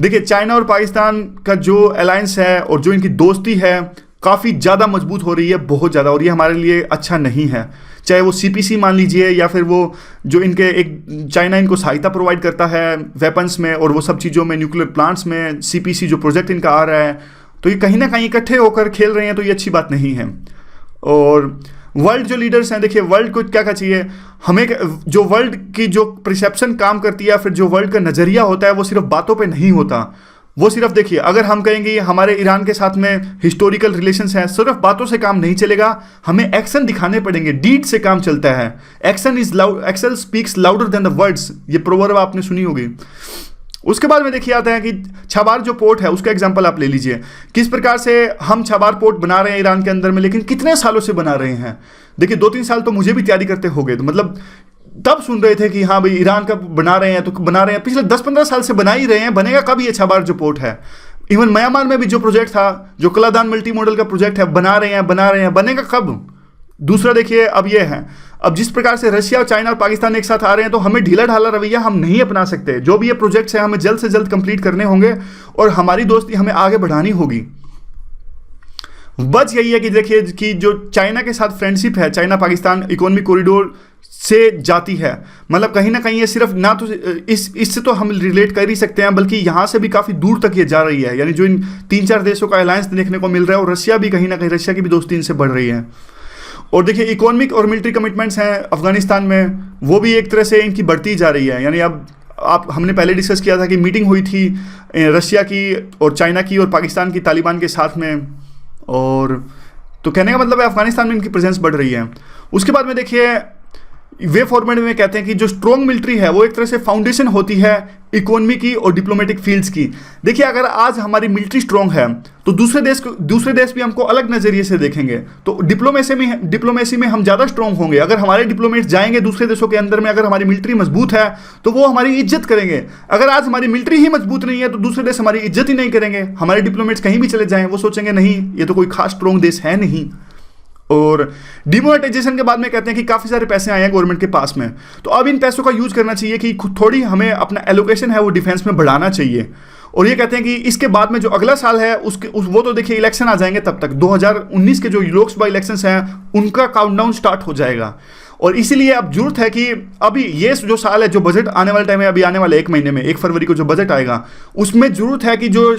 देखिए चाइना और पाकिस्तान का जो अलायंस है और जो इनकी दोस्ती है काफ़ी ज़्यादा मजबूत हो रही है, बहुत ज़्यादा, और ये हमारे लिए अच्छा नहीं है। चाहे वो CPC मान लीजिए या फिर वो जो इनके एक चाइना इनको सहायता प्रोवाइड करता है वेपन्स में और वो सब चीज़ों में, न्यूक्लियर प्लांट्स में, CPC जो प्रोजेक्ट इनका आ रहा है, तो ये कहीं ना कहीं इकट्ठे होकर खेल रहे हैं, तो ये अच्छी बात नहीं है। और वर्ल्ड जो लीडर्स हैं, देखिए वर्ल्ड को क्या क्या चाहिए हमें, जो वर्ल्ड की जो परसेप्शन काम करती है, फिर जो वर्ल्ड का नज़रिया होता है वो सिर्फ बातों पे नहीं होता। वो सिर्फ देखिए अगर हम कहेंगे हमारे ईरान के साथ में हिस्टोरिकल रिलेशंस हैं, सिर्फ बातों से काम नहीं चलेगा, हमें एक्शन दिखाने पड़ेंगे, डीड से काम चलता है। Action speaks louder than the words, ये प्रोवर्ब आपने सुनी होगी। उसके बाद में देखिए आता है कि छबार जो पोर्ट है उसका एग्जांपल आप ले लीजिए, किस प्रकार से हम छबार पोर्ट बना रहे हैं ईरान के अंदर में, लेकिन कितने सालों से बना रहे हैं। देखिए 2-3 साल तो मुझे भी तैयारी करते हो गए, तो मतलब तब सुन रहे थे कि हाँ भाई ईरान का बना रहे हैं, तो बना रहे हैं, पिछले 10-15 साल से बना ही रहे हैं, बनेगा कब ये छबार जो पोर्ट है। इवन म्यांमार में भी जो प्रोजेक्ट था, जो कलादान मल्टी मॉडल का प्रोजेक्ट है, बना रहे हैं, बनेगा कब। दूसरा देखिए अब ये है, अब जिस प्रकार से रशिया, चाइना और पाकिस्तान एक साथ आ रहे हैं, तो हमें ढीला ढाला रवैया हम नहीं अपना सकते। जो भी ये प्रोजेक्ट्स हैं हमें जल्द से जल्द कंप्लीट करने होंगे और हमारी दोस्ती हमें आगे बढ़ानी होगी। बस यही है कि देखिए कि जो चाइना के साथ फ्रेंडशिप है, चाइना पाकिस्तान इकोनॉमिक कॉरिडोर से जाती है, मतलब कहीं ना कहीं ये सिर्फ ना तो इससे तो हम रिलेट कर ही सकते हैं, बल्कि यहाँ से भी काफ़ी दूर तक ये जा रही है। यानी जो इन 3-4 देशों का अलायंस देखने को मिल रहा है, और रशिया भी कहीं ना कहीं, रशिया की भी दोस्ती इनसे बढ़ रही है। और देखिए इकोनॉमिक और मिलिट्री कमिटमेंट्स हैं अफगानिस्तान में, वो भी एक तरह से इनकी बढ़ती जा रही है। यानी अब हमने पहले डिस्कस किया था कि मीटिंग हुई थी रशिया की और चाइना की और पाकिस्तान की तालिबान के साथ में, और तो कहने का मतलब है अफगानिस्तान में इनकी प्रेजेंस बढ़ रही है। उसके बाद में देखिए वे फॉर्मेट में कहते हैं कि जो स्ट्रॉन्ग मिलिट्री है वो एक तरह से फाउंडेशन होती है इकोनॉमी की और डिप्लोमेटिक फील्ड्स की। देखिए अगर आज हमारी मिलिट्री स्ट्रॉन्ग है तो दूसरे देश भी हमको अलग नज़रिए से देखेंगे, तो डिप्लोमेसी में हम ज़्यादा स्ट्रॉन्ग होंगे। अगर हमारे डिप्लोमेट्स जाएंगे दूसरे देशों के अंदर में, अगर हमारी मिलिट्री मजबूत है तो वो हमारी इज्जत करेंगे। अगर आज हमारी मिलिट्री ही मजबूत नहीं है तो दूसरे देश हमारी इज्जत ही नहीं करेंगे। हमारे डिप्लोमेट्स कहीं भी चले जाएं वो सोचेंगे नहीं ये तो कोई खास स्ट्रॉन्ग देश है नहीं। और डिमोनेटाइजेशन के बाद में कहते हैं कि काफ़ी सारे पैसे आए हैं गवर्नमेंट के पास में, तो अब इन पैसों का यूज करना चाहिए कि थोड़ी हमें अपना एलोकेशन है वो डिफेंस में बढ़ाना चाहिए। और ये कहते हैं कि इसके बाद में जो अगला साल है वो तो देखिए इलेक्शन आ जाएंगे, तब तक 2019 के जो लोकसभा इलेक्शंस हैं उनका काउंटडाउन स्टार्ट हो जाएगा। और इसीलिए अब जरूरत है कि अभी ये जो साल है, जो बजट आने वाले टाइम है, अभी आने वाले 1 महीने में 1 फरवरी को जो बजट आएगा, उसमें जरूरत है कि जो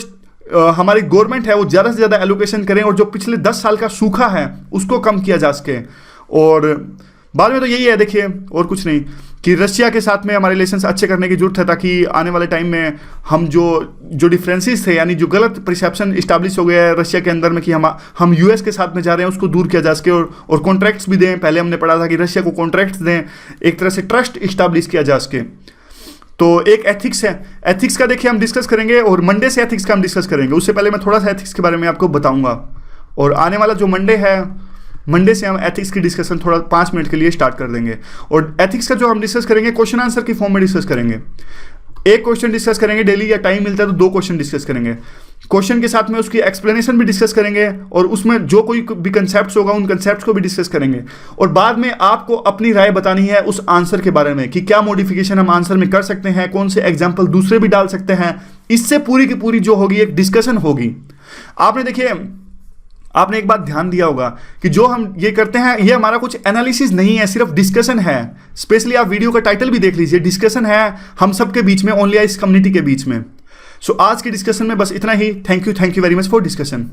हमारी गवर्नमेंट है वो ज़्यादा से ज़्यादा एलोकेशन करें और जो पिछले 10 साल का सूखा है उसको कम किया जा सके। और बाद में तो यही है देखिए और कुछ नहीं, कि रशिया के साथ में हमारे रिलेशंस अच्छे करने की जरूरत है, ताकि आने वाले टाइम में हम जो डिफरेंसेस थे, यानी जो गलत परसेप्शन इस्टेब्लिश हो गया है रशिया के अंदर में कि हम US के साथ में जा रहे हैं, उसको दूर किया जा सके। और कॉन्ट्रैक्ट्स भी दें, पहले हमने पढ़ा था कि रशिया को कॉन्ट्रैक्ट्स दें, एक तरह से ट्रस्ट इस्टेब्लिश किया जा सके। तो एक एथिक्स है, एथिक्स का देखिए हम डिस्कस करेंगे, और मंडे से एथिक्स का हम डिस्कस करेंगे। उससे पहले मैं थोड़ा सा एथिक्स के बारे में आपको बताऊंगा, और आने वाला जो मंडे है, मंडे से हम एथिक्स की डिस्कशन थोड़ा 5 मिनट के लिए स्टार्ट कर देंगे। और एथिक्स का जो हम डिस्कस करेंगे क्वेश्चन आंसर की फॉर्म में डिस्कस करेंगे। एक क्वेश्चन डिस्कस करेंगे डेली, या टाइम मिलता है तो 2 क्वेश्चन डिस्कस करेंगे। क्वेश्चन के साथ में उसकी एक्सप्लेनेशन भी डिस्कस करेंगे, और उसमें जो कोई भी कंसेप्ट्स होगा उन कंसेप्ट्स को भी डिस्कस करेंगे। और बाद में आपको अपनी राय बतानी है उस आंसर के बारे में कि क्या मॉडिफिकेशन हम आंसर में कर सकते हैं, कौन से एग्जाम्पल दूसरे भी डाल सकते हैं। इससे पूरी की पूरी जो होगी एक डिस्कशन होगी। आपने एक बात ध्यान दिया होगा कि जो हम ये करते हैं ये हमारा कुछ एनालिसिस नहीं है, सिर्फ डिस्कशन है। स्पेशली आप वीडियो का टाइटल भी देख लीजिए, डिस्कशन है हम सबके बीच में, ओनली इस कम्युनिटी के बीच में। सो आज की डिस्कशन में बस इतना ही। Thank you very much for discussion.